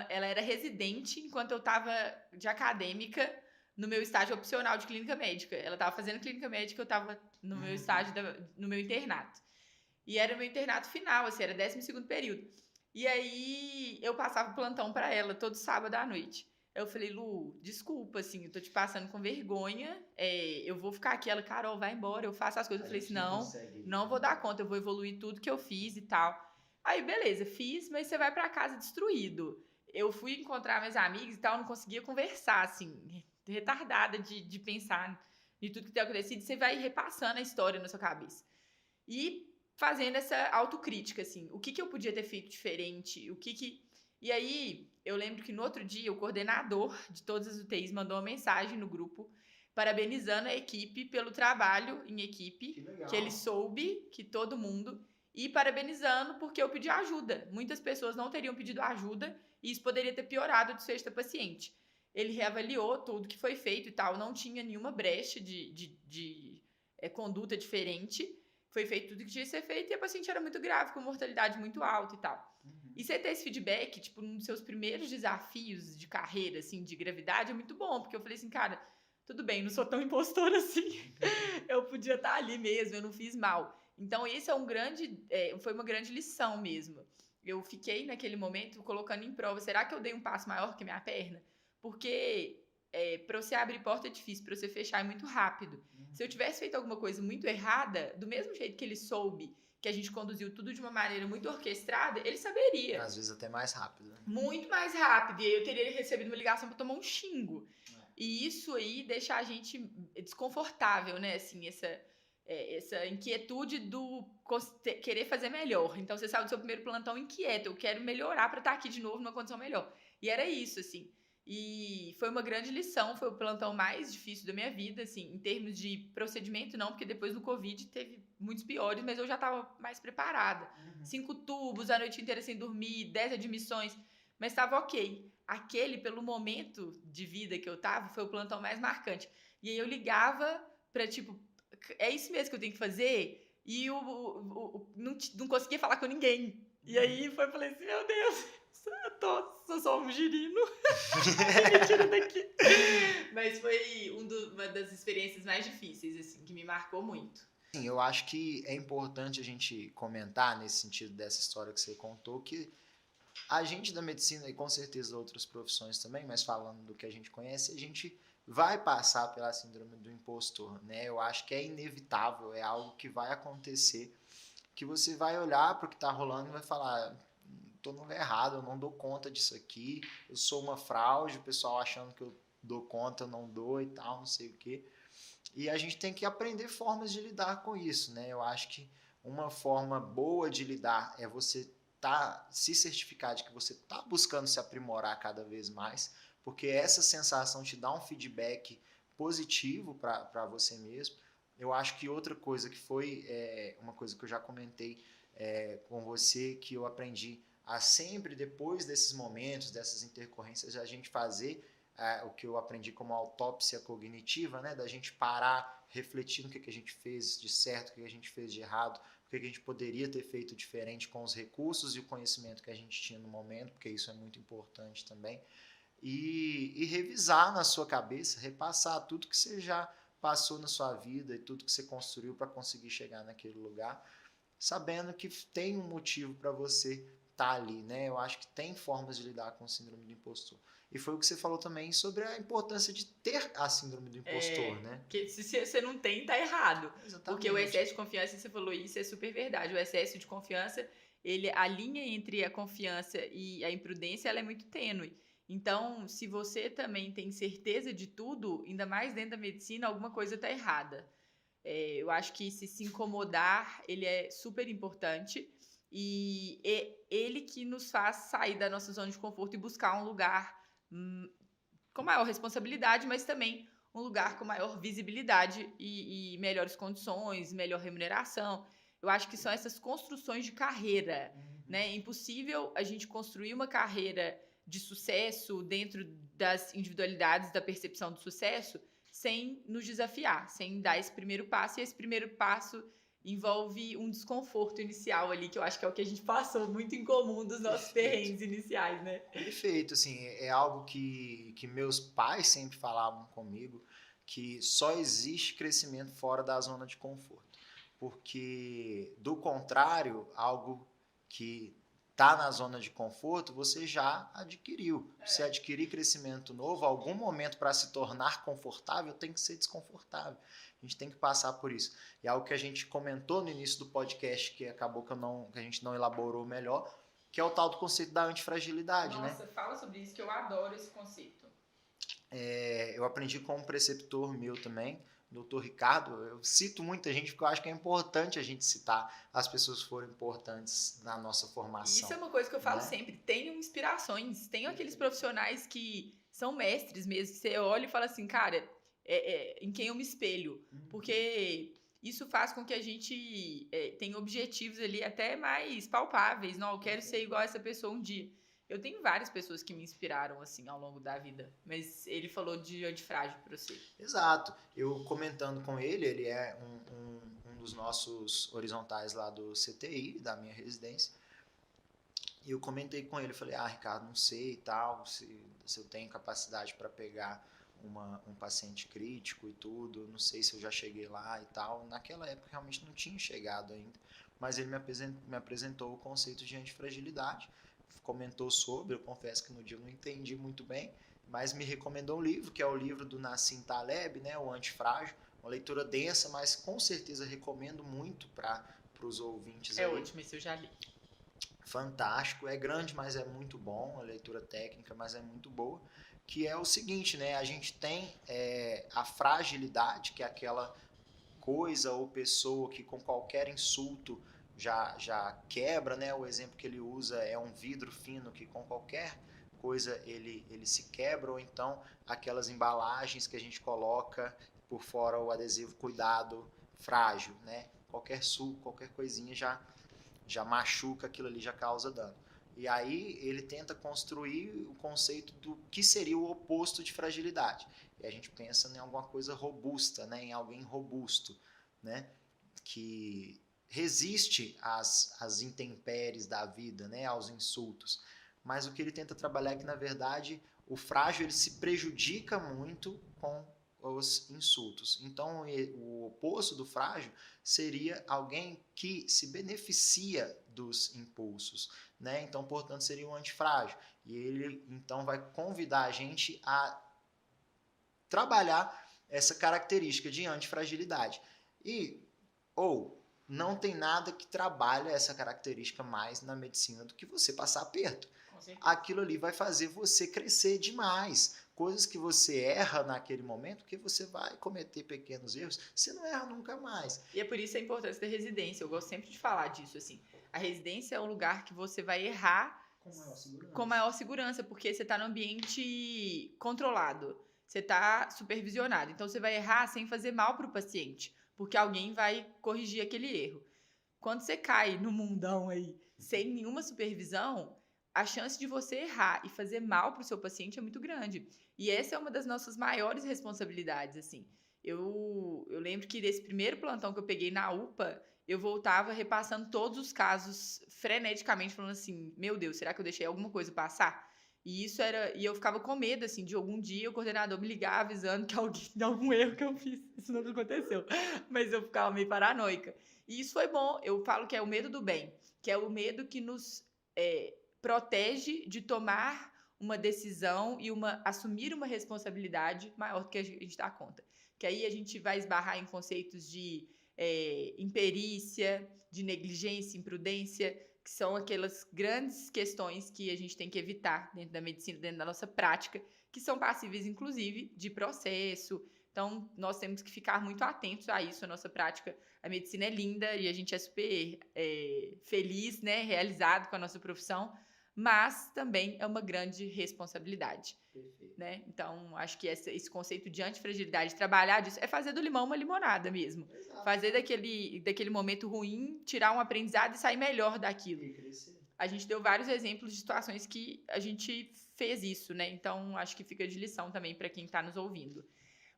ela era residente enquanto eu tava de acadêmica no meu estágio opcional de clínica médica. Ela tava fazendo clínica médica, eu tava no meu estágio, no meu internato. E era o meu internato final, assim, era 12º período. E aí eu passava o plantão pra ela todo sábado à noite. Eu falei, Lu, desculpa, assim, eu tô te passando com vergonha, eu vou ficar aqui. Ela, Carol, vai embora, eu faço as coisas. Eu falei assim, não vou dar conta, eu vou evoluir tudo que eu fiz e tal. Aí, beleza, fiz, mas você vai pra casa destruído. Eu fui encontrar meus amigos e tal, não conseguia conversar, assim, retardada de pensar em tudo que tem acontecido. Você vai repassando a história na sua cabeça. E fazendo essa autocrítica, assim, o que eu podia ter feito diferente, E aí, eu lembro que no outro dia, o coordenador de todas as UTIs mandou uma mensagem no grupo, parabenizando a equipe pelo trabalho em equipe, que ele soube, que todo mundo, e parabenizando porque eu pedi ajuda. Muitas pessoas não teriam pedido ajuda, e isso poderia ter piorado o desfecho da paciente. Ele reavaliou tudo que foi feito e tal, não tinha nenhuma brecha de conduta diferente. Foi feito tudo que tinha que ser feito e a paciente era muito grave, com mortalidade muito alta e tal. E você ter esse feedback, tipo, nos seus primeiros desafios de carreira, assim, de gravidade, é muito bom, porque eu falei assim, cara, tudo bem, não sou tão impostora assim, eu podia estar ali mesmo, eu não fiz mal. Então, esse foi uma grande lição mesmo. Eu fiquei, naquele momento, colocando em prova, será que eu dei um passo maior que a minha perna? Porque para você abrir porta é difícil, para você fechar é muito rápido. Se eu tivesse feito alguma coisa muito errada, do mesmo jeito que ele soube que a gente conduziu tudo de uma maneira muito orquestrada, ele saberia. Às vezes até mais rápido. Né? Muito mais rápido. E aí eu teria recebido uma ligação para tomar um xingo. E isso aí deixa a gente desconfortável, né? Assim, essa inquietude do querer fazer melhor. Então, você saiu do seu primeiro plantão inquieto. Eu quero melhorar para estar aqui de novo numa condição melhor. E era isso, assim. E foi uma grande lição, foi o plantão mais difícil da minha vida, assim, em termos de procedimento não, porque depois do Covid teve muitos piores, mas eu já estava mais preparada. 5 tubos, a noite inteira sem dormir, 10 admissões, mas estava ok. Aquele, pelo momento de vida que eu tava, foi o plantão mais marcante. E aí eu ligava pra, tipo, é isso mesmo que eu tenho que fazer? E não conseguia falar com ninguém. E aí eu falei assim, meu Deus, sou só um girino. Me tira daqui. Mas foi uma das experiências mais difíceis, assim, que me marcou muito. Sim, eu acho que é importante a gente comentar, nesse sentido dessa história que você contou, que a gente da medicina, e com certeza outras profissões também, mas falando do que a gente conhece, a gente vai passar pela síndrome do impostor, né? Eu acho que é inevitável, é algo que vai acontecer, que você vai olhar para o que está rolando e vai falar, estou no lugar errado, eu não dou conta disso aqui, eu sou uma fraude, o pessoal achando que eu dou conta, eu não dou e tal, não sei o quê. E a gente tem que aprender formas de lidar com isso, né? Eu acho que uma forma boa de lidar é você se certificar de que você está buscando se aprimorar cada vez mais, porque essa sensação te dá um feedback positivo para você mesmo. Eu acho que outra coisa que foi uma coisa que eu já comentei com você, que eu aprendi a sempre, depois desses momentos, dessas intercorrências, a gente fazer o que eu aprendi como autópsia cognitiva, né? Da gente parar, refletir no que a gente fez de certo, o que a gente fez de errado, o que a gente poderia ter feito diferente com os recursos e o conhecimento que a gente tinha no momento, porque isso é muito importante também. E revisar na sua cabeça, repassar tudo que você já passou na sua vida e tudo que você construiu para conseguir chegar naquele lugar, sabendo que tem um motivo para você estar ali, né? Eu acho que tem formas de lidar com o síndrome do impostor. E foi o que você falou também sobre a importância de ter a síndrome do impostor, né? Porque se você não tem, tá errado. Exatamente. Porque o excesso de confiança, você falou isso, é super verdade. O excesso de confiança, a linha entre a confiança e a imprudência, ela é muito tênue. Então, se você também tem certeza de tudo, ainda mais dentro da medicina, alguma coisa tá errada. Eu acho que se incomodar, ele é super importante. E é ele que nos faz sair da nossa zona de conforto e buscar um lugar com maior responsabilidade, mas também um lugar com maior visibilidade e melhores condições, melhor remuneração. Eu acho que são essas construções de carreira, né? É impossível a gente construir uma carreira de sucesso dentro das individualidades da percepção do sucesso sem nos desafiar, sem dar esse primeiro passo. E esse primeiro passo envolve um desconforto inicial ali, que eu acho que é o que a gente passou muito em comum dos nossos perrengues iniciais, né? Perfeito, assim, é algo que meus pais sempre falavam comigo, que só existe crescimento fora da zona de conforto. Porque, do contrário, algo que está na zona de conforto, você já adquiriu. Se adquirir crescimento novo, algum momento para se tornar confortável, tem que ser desconfortável. A gente tem que passar por isso. E algo que a gente comentou no início do podcast, que acabou que a gente não elaborou melhor, que é o tal do conceito da antifragilidade. Nossa, né? Fala sobre isso, que eu adoro esse conceito. Eu aprendi com um preceptor meu também, o Dr. Ricardo. Eu cito muita gente porque eu acho que é importante a gente citar as pessoas que foram importantes na nossa formação. Isso é uma coisa que eu falo né? sempre. Tenham inspirações. Tenham aqueles profissionais que são mestres mesmo, que você olha e fala assim, cara, em quem eu me espelho. Porque isso faz com que a gente tenha objetivos ali até mais palpáveis. Não, eu quero ser igual a essa pessoa um dia. Eu tenho várias pessoas que me inspiraram assim ao longo da vida, mas ele falou de antifrágil para você. Exato. Eu comentando com ele é um dos nossos horizontais lá do CTI, da minha residência. E eu comentei com ele, falei, Ricardo, não sei e tal, se eu tenho capacidade para pegar um paciente crítico e tudo, não sei se eu já cheguei lá e tal. Naquela época realmente não tinha chegado ainda, mas ele me apresentou o conceito de antifragilidade, comentou sobre, eu confesso que no dia eu não entendi muito bem, mas me recomendou um livro, que é o livro do Nassim Taleb, né, o Antifrágil, uma leitura densa, mas com certeza recomendo muito para os ouvintes. É ótimo, esse eu já li. Fantástico, é grande, mas é muito bom, a leitura técnica, mas é muito boa, que é o seguinte, né, a gente tem a fragilidade, que é aquela coisa ou pessoa que com qualquer insulto já quebra, né? O exemplo que ele usa é um vidro fino que com qualquer coisa ele se quebra, ou então aquelas embalagens que a gente coloca por fora o adesivo cuidado frágil, né? Qualquer suco, qualquer coisinha já machuca, aquilo ali já causa dano. E aí ele tenta construir o conceito do que seria o oposto de fragilidade. E a gente pensa em alguma coisa robusta, né? Em alguém robusto, né? Que resiste às intempéries da vida, né? Aos insultos. Mas o que ele tenta trabalhar é que, na verdade, o frágil ele se prejudica muito com os insultos. Então, o oposto do frágil seria alguém que se beneficia dos impulsos, né? Então, portanto, seria um antifrágil. E ele, então, vai convidar a gente a trabalhar essa característica de antifragilidade. Ou não tem nada que trabalhe essa característica mais na medicina do que você passar aperto. Aquilo ali vai fazer você crescer demais. Coisas que você erra naquele momento, porque você vai cometer pequenos erros, você não erra nunca mais. E é por isso a importância da residência. Eu gosto sempre de falar disso, assim. A residência é um lugar que você vai errar com maior segurança, porque você está no ambiente controlado, você está supervisionado. Então, você vai errar sem fazer mal para o paciente, porque alguém vai corrigir aquele erro. quando você cai no mundão aí, sem nenhuma supervisão, a chance de você errar e fazer mal pro seu paciente é muito grande. E essa é uma das nossas maiores responsabilidades, assim. Eu lembro que nesse primeiro plantão que eu peguei na UPA, eu voltava repassando todos os casos freneticamente, falando assim, meu Deus, será que eu deixei alguma coisa passar? E eu ficava com medo, assim, de algum dia o coordenador me ligar avisando que alguém, de algum erro que eu fiz. Isso nunca aconteceu. Mas eu ficava meio paranoica. E isso foi bom. Eu falo que é o medo do bem, que é o medo que nos protege de tomar uma decisão e assumir uma responsabilidade maior do que a gente dá conta. Que aí a gente vai esbarrar em conceitos de imperícia, de negligência, imprudência, que são aquelas grandes questões que a gente tem que evitar dentro da medicina, dentro da nossa prática, que são passíveis, inclusive, de processo. Então, nós temos que ficar muito atentos a isso, a nossa prática. A medicina é linda e a gente é super feliz, né, realizado com a nossa profissão, mas também é uma grande responsabilidade. Perfeito. Né? Então, acho que esse conceito de antifragilidade, trabalhar disso, é fazer do limão uma limonada mesmo. Exato. Fazer daquele momento ruim, tirar um aprendizado e sair melhor daquilo. A gente deu vários exemplos de situações que a gente fez isso, né? Então, acho que fica de lição também para quem está nos ouvindo.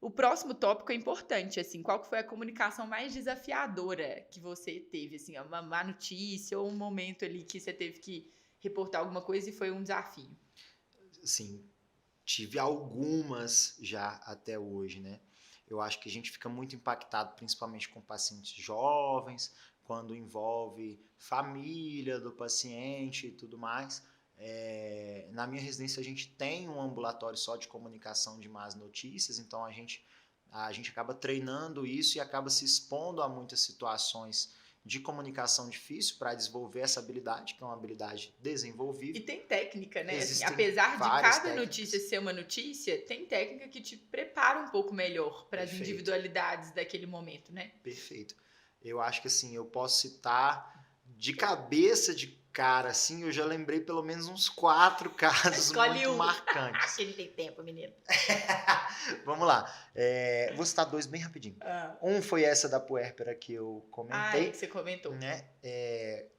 O próximo tópico é importante, assim, qual que foi a comunicação mais desafiadora que você teve, assim, uma má notícia ou um momento ali que você teve que reportar alguma coisa e foi um desafio? Sim, tive algumas já até hoje, né? Eu acho que a gente fica muito impactado, principalmente com pacientes jovens, quando envolve família do paciente e tudo mais. Na minha residência a gente tem um ambulatório só de comunicação de más notícias, então a gente acaba treinando isso e acaba se expondo a muitas situações de comunicação difícil para desenvolver essa habilidade, que é uma habilidade desenvolvível. E tem técnica, né? Assim, Existem apesar de várias cada técnicas. notícia ser uma notícia, tem técnica que te prepara um pouco melhor para as Perfeito. individualidades daquele momento, né? Perfeito. Eu acho que assim, eu posso citar de cabeça de cara, assim, eu já lembrei pelo menos uns 4 casos Escolhe muito um. marcantes. Ele tem tempo, menino. Vamos lá. Vou citar 2 bem rapidinho. Um foi essa da puérpera que eu comentei. Que você comentou. Né?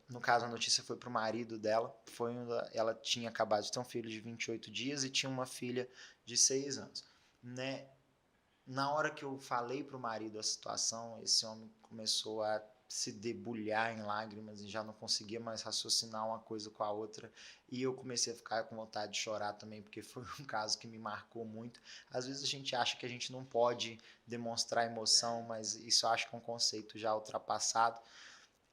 No caso, a notícia foi pro marido dela. Ela tinha acabado de ter um filho de 28 dias e tinha uma filha de 6 anos. Né? Na hora que eu falei pro marido a situação, esse homem começou a se debulhar em lágrimas e já não conseguia mais raciocinar uma coisa com a outra. E eu comecei a ficar com vontade de chorar também, porque foi um caso que me marcou muito. Às vezes a gente acha que a gente não pode demonstrar emoção, mas isso eu acho que é um conceito já ultrapassado.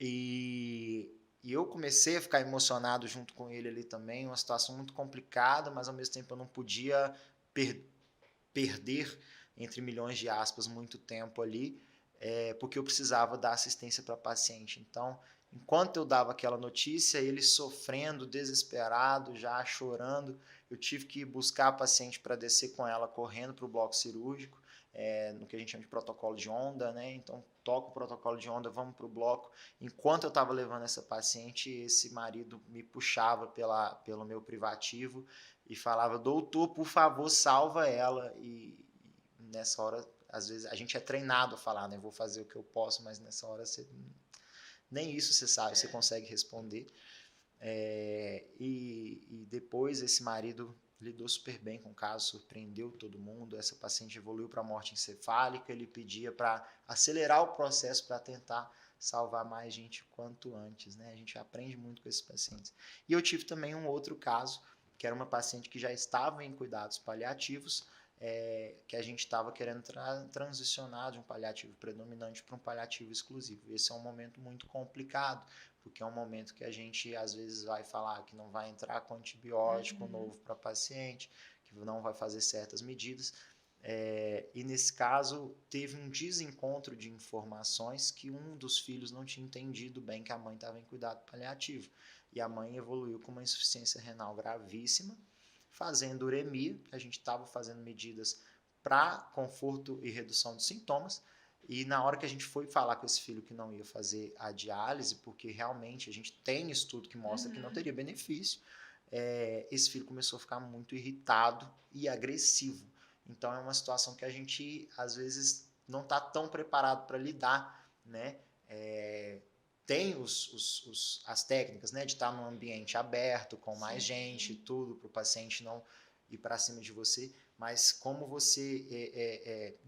E eu comecei a ficar emocionado junto com ele ali também, uma situação muito complicada, mas ao mesmo tempo eu não podia perder, entre milhões de aspas, muito tempo ali, porque eu precisava dar assistência para paciente. Então, enquanto eu dava aquela notícia, ele sofrendo, desesperado, já chorando, eu tive que buscar a paciente para descer com ela correndo para o bloco cirúrgico, no que a gente chama de protocolo de onda, né? Então, toca o protocolo de onda, vamos para o bloco. Enquanto eu estava levando essa paciente, esse marido me puxava pelo meu privativo e falava, doutor, por favor, salva ela. E nessa hora, às vezes, a gente é treinado a falar, né? Vou fazer o que eu posso, mas nessa hora nem isso você sabe, você consegue responder. E depois esse marido lidou super bem com o caso, surpreendeu todo mundo. Essa paciente evoluiu para morte encefálica, ele pedia para acelerar o processo para tentar salvar mais gente quanto antes, né? A gente aprende muito com esses pacientes. E eu tive também um outro caso, que era uma paciente que já estava em cuidados paliativos, que a gente estava querendo transicionar de um paliativo predominante para um paliativo exclusivo. Esse é um momento muito complicado, porque é um momento que a gente às vezes vai falar que não vai entrar com antibiótico novo para paciente, que não vai fazer certas medidas. E nesse caso teve um desencontro de informações que um dos filhos não tinha entendido bem que a mãe estava em cuidado paliativo. E a mãe evoluiu com uma insuficiência renal gravíssima, fazendo uremia. A gente estava fazendo medidas para conforto e redução de sintomas. E na hora que a gente foi falar com esse filho que não ia fazer a diálise, porque realmente a gente tem estudo que mostra que não teria benefício, esse filho começou a ficar muito irritado e agressivo. Então é uma situação que a gente às vezes não está tão preparado para lidar, né? tem as técnicas, né, de estar num ambiente aberto, com mais Sim. gente, tudo, para o paciente não ir para cima de você, mas como você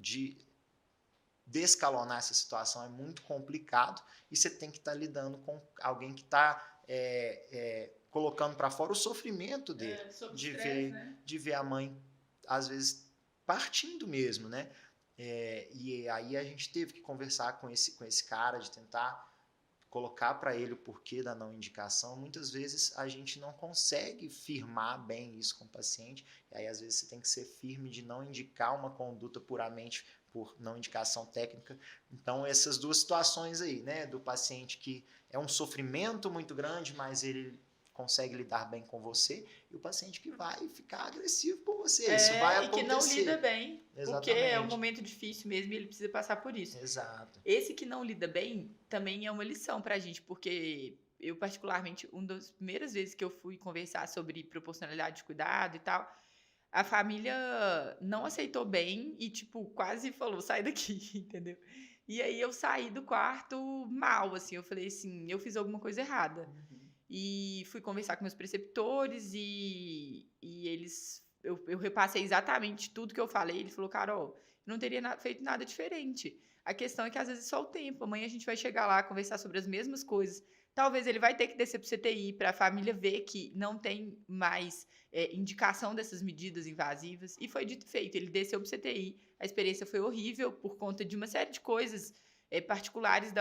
descalonar essa situação é muito complicado e você tem que estar lidando com alguém que está colocando para fora o sofrimento dele, Sob de estresse, né? ver a mãe, às vezes, partindo mesmo, né? E aí a gente teve que conversar com esse cara, de tentar colocar para ele o porquê da não indicação. Muitas vezes a gente não consegue firmar bem isso com o paciente, e aí às vezes você tem que ser firme de não indicar uma conduta puramente por não indicação técnica. Então essas duas situações aí, né, do paciente que é um sofrimento muito grande, mas ele consegue lidar bem com você, e o paciente que vai ficar agressivo por você. Isso vai acontecer. E que não lida bem, porque Exatamente. é um momento difícil mesmo e ele precisa passar por isso. Exato. Esse que não lida bem também é uma lição pra gente, porque eu, particularmente, uma das primeiras vezes que eu fui conversar sobre proporcionalidade de cuidado e tal, a família não aceitou bem e, tipo, quase falou, sai daqui, entendeu? E aí eu saí do quarto mal, assim, eu falei assim, eu fiz alguma coisa errada. E fui conversar com meus preceptores e eles... Eu repassei exatamente tudo que eu falei. Ele falou, Carol, eu não teria feito nada diferente. A questão é que às vezes é só o tempo. Amanhã a gente vai chegar lá, conversar sobre as mesmas coisas. Talvez ele vai ter que descer pro CTI para a família ver que não tem mais indicação dessas medidas invasivas. E foi dito e feito. Ele desceu pro CTI. A experiência foi horrível por conta de uma série de coisas particulares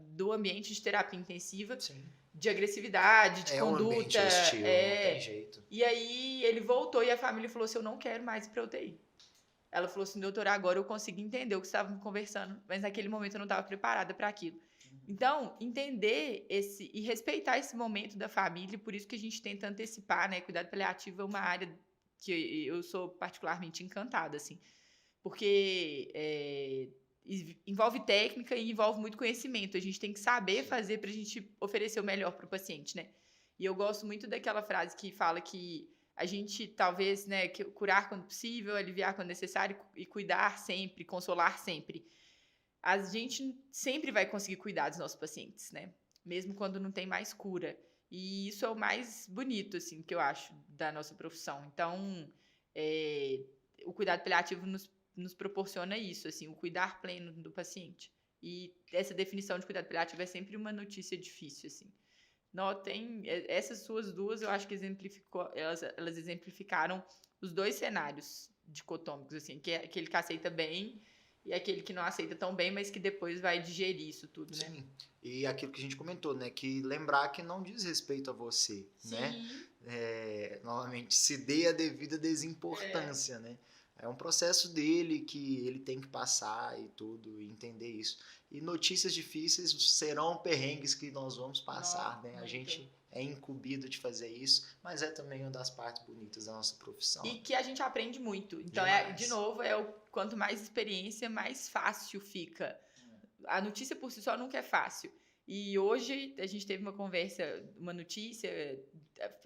do ambiente de terapia intensiva. Sim. De agressividade, de conduta. Um ambiente hostil, não tem jeito. E aí ele voltou e a família falou assim, eu não quero mais ir pra UTI. Ela falou assim, doutora, agora eu consegui entender o que você estava me conversando, mas naquele momento eu não estava preparada para aquilo. Então, entender e respeitar esse momento da família, por isso que a gente tenta antecipar, né? Cuidado paliativo é uma área que eu sou particularmente encantada, assim. Porque envolve técnica e envolve muito conhecimento. A gente tem que saber fazer para a gente oferecer o melhor para o paciente, né? E eu gosto muito daquela frase que fala que a gente talvez, né, curar quando possível, aliviar quando necessário e cuidar sempre, consolar sempre. A gente sempre vai conseguir cuidar dos nossos pacientes, né? Mesmo quando não tem mais cura. E isso é o mais bonito, assim, que eu acho da nossa profissão. Então, o cuidado paliativo nos proporciona isso, assim, o cuidar pleno do paciente. E essa definição de cuidado paliativo é sempre uma notícia difícil, assim. Notem, essas suas duas, eu acho que elas exemplificaram os dois cenários dicotômicos, assim, que é aquele que aceita bem e aquele que não aceita tão bem, mas que depois vai digerir isso tudo, né? Sim, e aquilo que a gente comentou, né, que lembrar que não diz respeito a você, Sim. né? Novamente, se dê a devida desimportância, né? É um processo dele que ele tem que passar e tudo, e entender isso. E notícias difíceis serão perrengues que nós vamos passar, né? A gente é incumbido de fazer isso, mas é também uma das partes bonitas da nossa profissão. E que a gente aprende muito. Então, de novo, quanto mais experiência, mais fácil fica. A notícia por si só nunca é fácil. E hoje a gente teve uma notícia,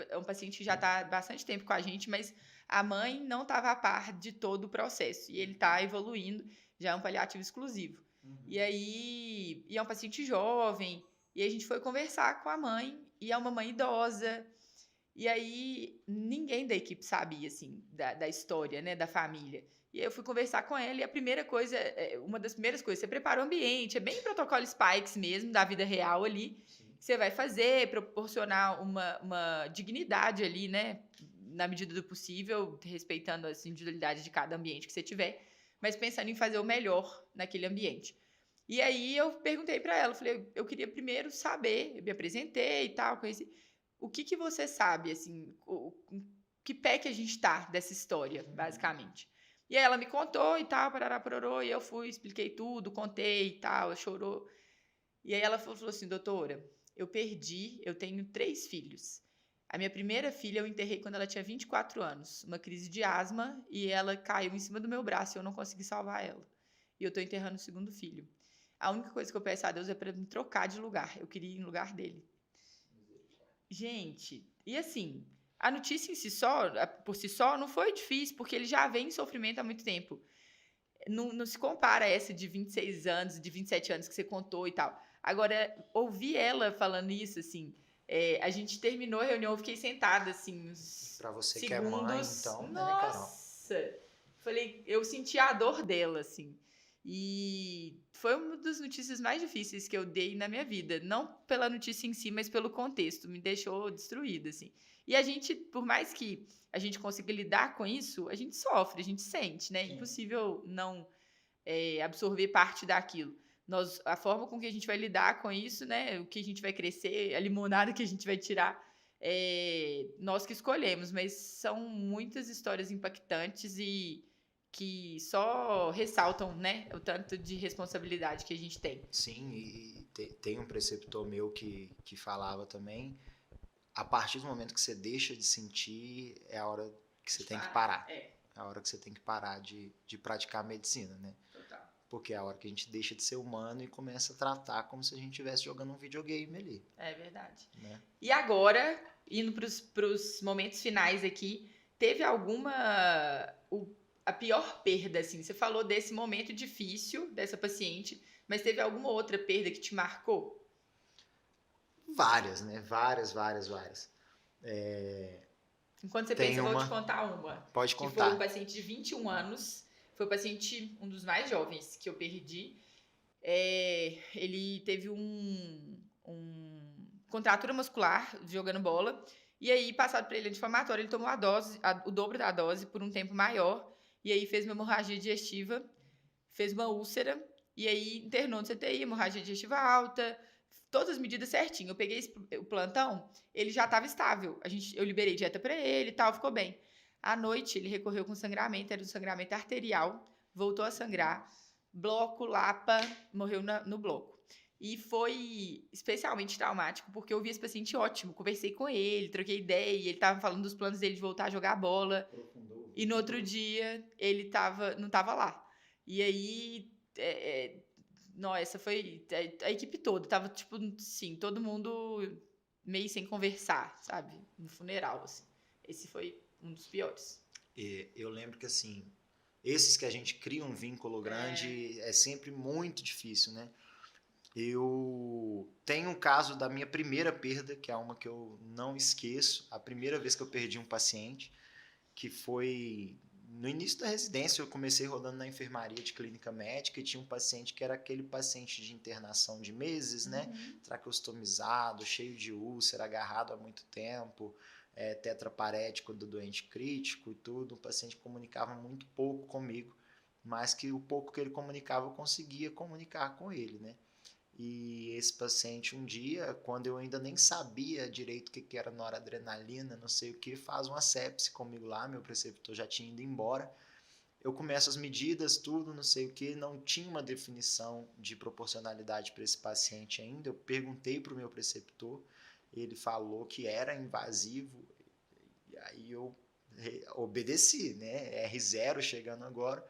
é um paciente que já está há bastante tempo com a gente, mas a mãe não estava a par de todo o processo. E ele está evoluindo, já é um paliativo exclusivo. E aí, é um paciente jovem, e a gente foi conversar com a mãe, e é uma mãe idosa. E aí, ninguém da equipe sabia, assim, da história, né, da família. E aí eu fui conversar com ela, e a primeira coisa, uma das primeiras coisas, você prepara o ambiente, é bem protocolo Spikes mesmo, da vida real ali, que você vai fazer, proporcionar uma dignidade ali, né, na medida do possível, respeitando as individualidades de cada ambiente que você tiver, mas pensando em fazer o melhor naquele ambiente. E aí eu perguntei para ela, falei, eu queria primeiro saber, eu me apresentei e tal, conheci, o que você sabe, assim, que pé que a gente tá dessa história, basicamente. E aí ela me contou e tal, parará, pororô, e eu fui, expliquei tudo, contei e tal, ela chorou. E aí ela falou assim, doutora, eu tenho 3 filhos. A minha primeira filha eu enterrei quando ela tinha 24 anos, uma crise de asma, e ela caiu em cima do meu braço e eu não consegui salvar ela. E eu tô enterrando o segundo filho. A única coisa que eu peço a Deus é para me trocar de lugar. Eu queria ir no lugar dele. Gente, e assim, a notícia em si por si só, não foi difícil, porque ele já vem em sofrimento há muito tempo. Não se compara a essa de 26 anos, de 27 anos que você contou e tal. Agora, ouvir ela falando isso, assim, a gente terminou a reunião, eu fiquei sentada, assim, uns Pra você segundos. que é mãe, então, né, Carol? Nossa! Falei, eu senti a dor dela, assim. E foi uma das notícias mais difíceis que eu dei na minha vida. Não pela notícia em si, mas pelo contexto. Me deixou destruída, assim. E a gente, por mais que a gente consiga lidar com isso, a gente sofre, a gente sente, né? É impossível não absorver parte daquilo. A forma com que a gente vai lidar com isso, né? O que a gente vai crescer, a limonada que a gente vai tirar, nós que escolhemos. Mas são muitas histórias impactantes e que só ressaltam, né, o tanto de responsabilidade que a gente tem. Sim, e tem um preceptor meu que falava também, a partir do momento que você deixa de sentir, é a hora que você tem que parar. É a hora que você tem que parar de praticar a medicina, né? Total. Porque é a hora que a gente deixa de ser humano e começa a tratar como se a gente estivesse jogando um videogame ali. É verdade. Né? E agora, indo pros momentos finais aqui, teve alguma... a pior perda, assim? Você falou desse momento difícil dessa paciente, mas teve alguma outra perda que te marcou? Várias, né? Várias. Enquanto você pensa, eu vou te contar uma. Pode contar. Que contar. foi um paciente de 21 anos. Foi o paciente, um dos mais jovens que eu perdi. Ele teve um contratura muscular jogando bola. E aí, passado para ele anti-inflamatório, ele tomou o dobro da dose por um tempo maior. E aí fez uma hemorragia digestiva, fez uma úlcera. E aí internou no CTI, hemorragia digestiva alta, todas as medidas certinho. Eu peguei o plantão, ele já estava estável. Eu liberei dieta para ele e tal, ficou bem. À noite, ele recorreu com sangramento, era um sangramento arterial, voltou a sangrar, bloco, lapa, morreu no bloco. E foi especialmente traumático, porque eu vi esse paciente ótimo, conversei com ele, troquei ideia, ele estava falando dos planos dele de voltar a jogar bola. E no outro dia, ele não estava lá. E aí, essa foi a equipe toda, tava tipo, sim, todo mundo meio sem conversar, sabe? No funeral, assim. Esse foi um dos piores. Eu lembro que, assim, esses que a gente cria um vínculo grande é sempre muito difícil, né? Eu tenho um caso da minha primeira perda, que é uma que eu não esqueço, a primeira vez que eu perdi um paciente, que foi no início da residência. Eu comecei rodando na enfermaria de clínica médica e tinha um paciente que era aquele paciente de internação de meses, né? Traqueostomizado, cheio de úlcera, agarrado há muito tempo, tetraparético do doente crítico e tudo. O paciente comunicava muito pouco comigo, mas que o pouco que ele comunicava eu conseguia comunicar com ele, né? E esse paciente um dia, quando eu ainda nem sabia direito o que era noradrenalina, não sei o que, faz uma sepse comigo lá, meu preceptor já tinha ido embora. Eu começo as medidas, tudo, não sei o que, não tinha uma definição de proporcionalidade para esse paciente ainda. Eu perguntei para o meu preceptor, ele falou que era invasivo, e aí eu obedeci, né? R0 chegando agora.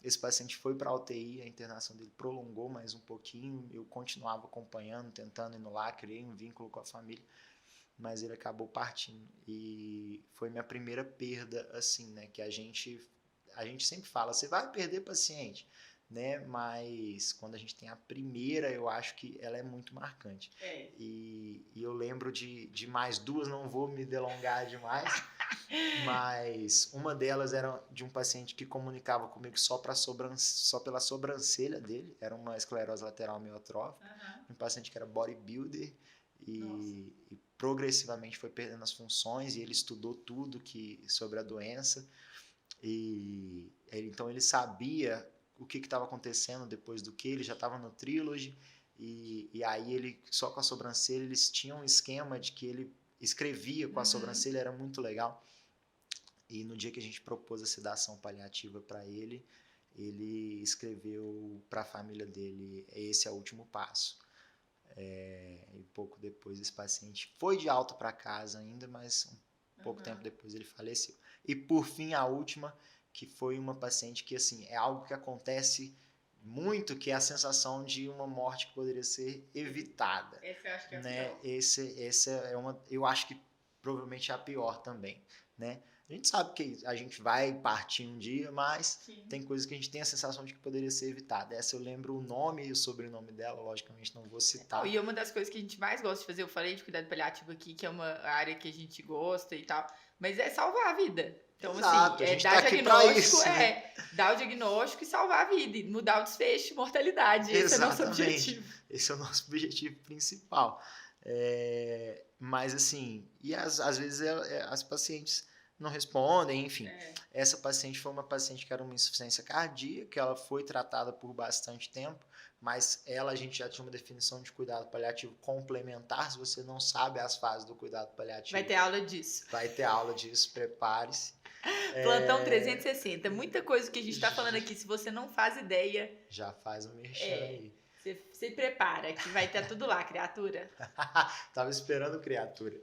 Esse paciente foi para a UTI, a internação dele prolongou mais um pouquinho, eu continuava acompanhando, tentando ir no lá, criei um vínculo com a família, mas ele acabou partindo. E foi minha primeira perda, assim, né, que a gente sempre fala, você vai perder paciente, né, mas quando a gente tem a primeira, eu acho que ela é muito marcante. E eu lembro de mais duas, não vou me delongar demais, mas uma delas era de um paciente que comunicava comigo só pela sobrancelha dele, era uma esclerose lateral amiotrófica, um paciente que era bodybuilder e progressivamente foi perdendo as funções, e ele estudou tudo sobre a doença, e então ele sabia o que estava acontecendo depois do que, ele já estava no Trilogy, e aí ele, só com a sobrancelha, eles tinham um esquema de que ele escrevia com a sobrancelha, era muito legal. E no dia que a gente propôs a sedação paliativa para ele, ele escreveu para a família dele, esse é o último passo. E pouco depois esse paciente foi de alta para casa ainda, mas pouco tempo depois ele faleceu. E por fim, a última, que foi uma paciente que, assim, é algo que acontece muito, que é a sensação de uma morte que poderia ser evitada. Essa eu acho que é a né? pior. Essa é uma, eu acho que provavelmente é a pior também, né? A gente sabe que a gente vai partir um dia, mas Sim. tem coisas que a gente tem a sensação de que poderia ser evitada. Essa eu lembro o nome e o sobrenome dela, logicamente não vou citar. E uma das coisas que a gente mais gosta de fazer, eu falei de cuidado paliativo aqui, que é uma área que a gente gosta e tal, mas é salvar a vida. Então, Exato, assim, a gente dar tá aqui pra diagnóstico, isso, né? dar o diagnóstico e salvar a vida, e mudar o desfecho, mortalidade. Esse é o nosso Exatamente. objetivo. Esse é o nosso objetivo principal. Mas assim, e às vezes as pacientes não respondem, enfim. Essa paciente foi uma paciente que era uma insuficiência cardíaca, ela foi tratada por bastante tempo, mas a gente já tinha uma definição de cuidado paliativo complementar. Se você não sabe as fases do cuidado paliativo, Vai ter aula disso. vai ter aula disso, prepare-se. Plantão 360. Muita coisa que a gente tá falando aqui, se você não faz ideia, Já faz o merchan aí. você se prepara, que vai ter tudo lá, criatura. Tava esperando, criatura.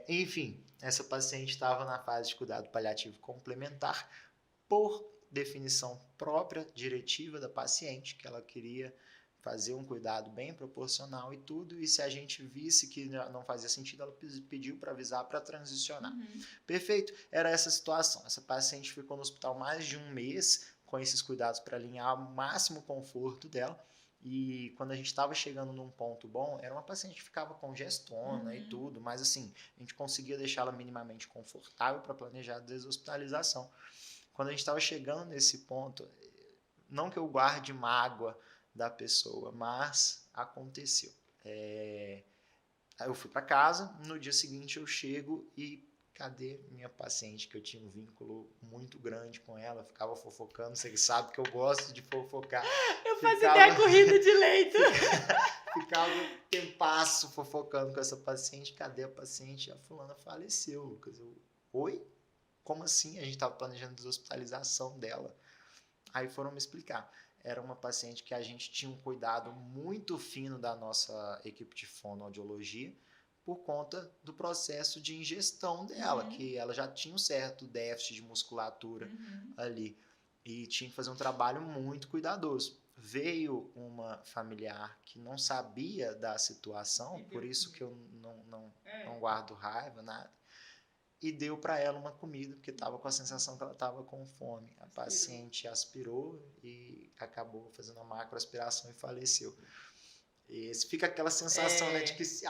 Enfim, essa paciente estava na fase de cuidado paliativo complementar por definição própria, diretiva da paciente, que ela queria fazer um cuidado bem proporcional e tudo, e se a gente visse que não fazia sentido, ela pediu para avisar para transicionar. Perfeito, era essa situação. Essa paciente ficou no hospital mais de um mês com esses cuidados para alinhar o máximo conforto dela, e quando a gente estava chegando num ponto bom, era uma paciente que ficava com gestona e tudo, mas assim, a gente conseguia deixá-la minimamente confortável para planejar a deshospitalização. Quando a gente estava chegando nesse ponto, não que eu guarde mágoa da pessoa, mas aconteceu. Eu fui para casa, no dia seguinte eu chego e cadê minha paciente, que eu tinha um vínculo muito grande com ela, ficava fofocando, você sabe que eu gosto de fofocar. Eu fazia até a corrida de leito. Ficava um tempasso fofocando com essa paciente, cadê a paciente? A fulana faleceu, Lucas. Oi? Como assim? A gente estava planejando a deshospitalização dela. Aí foram me explicar. Era uma paciente que a gente tinha um cuidado muito fino da nossa equipe de fonoaudiologia por conta do processo de ingestão dela, que ela já tinha um certo déficit de musculatura ali e tinha que fazer um trabalho muito cuidadoso. Veio uma familiar que não sabia da situação, por isso que eu não guardo raiva, nada, e deu para ela uma comida, porque estava com a sensação que ela estava com fome. A paciente aspirou e acabou fazendo uma macroaspiração e faleceu. E fica aquela sensação, né, de que se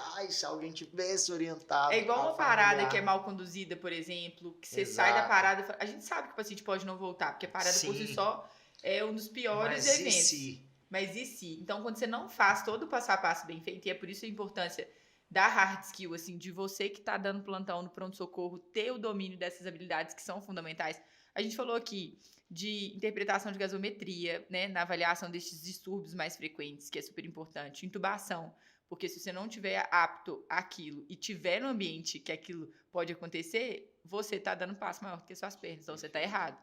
alguém tivesse orientado. É igual uma parada que é mal conduzida, por exemplo, que você sai da parada e fala, a gente sabe que o paciente pode não voltar, porque a parada por si só é um dos piores eventos. Mas e se? Então, quando você não faz todo o passo a passo bem feito, e é por isso a importância da hard skill, assim, de você que tá dando plantão no pronto-socorro, ter o domínio dessas habilidades que são fundamentais. A gente falou aqui de interpretação de gasometria, né, na avaliação desses distúrbios mais frequentes, que é super importante. Intubação, porque se você não tiver apto àquilo e tiver no ambiente que aquilo pode acontecer, você tá dando um passo maior do que suas pernas, então você tá errado.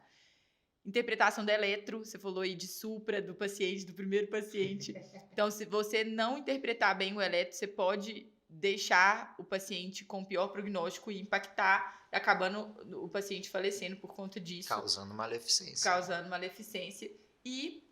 Interpretação da eletro, você falou aí de supra do paciente, do primeiro paciente. Então, se você não interpretar bem o eletro, você pode deixar o paciente com pior prognóstico e impactar, acabando o paciente falecendo por conta disso. Causando maleficência. E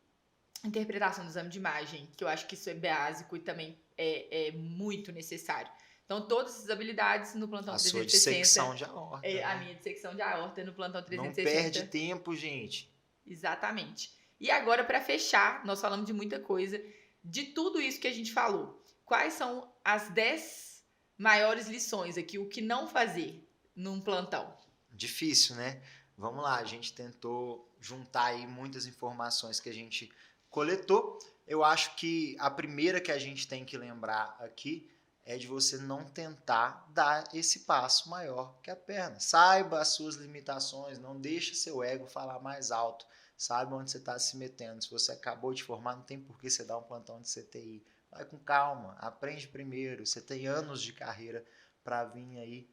interpretação do exame de imagem, que eu acho que isso é básico e também é muito necessário. Então, todas essas habilidades no plantão 360. A sua dissecção de aorta. A minha dissecção de aorta no plantão 360. Não perde tempo, gente. Exatamente. E agora, para fechar, nós falamos de muita coisa, de tudo isso que a gente falou. Quais são as 10 maiores lições aqui, o que não fazer num plantão? Difícil, né? Vamos lá, a gente tentou juntar aí muitas informações que a gente coletou. Eu acho que a primeira que a gente tem que lembrar aqui é de você não tentar dar esse passo maior que a perna. Saiba as suas limitações, não deixe seu ego falar mais alto. Saiba onde você está se metendo. Se você acabou de formar, não tem por que você dar um plantão de CTI. Vai com calma, aprende primeiro. Você tem anos de carreira para vir aí.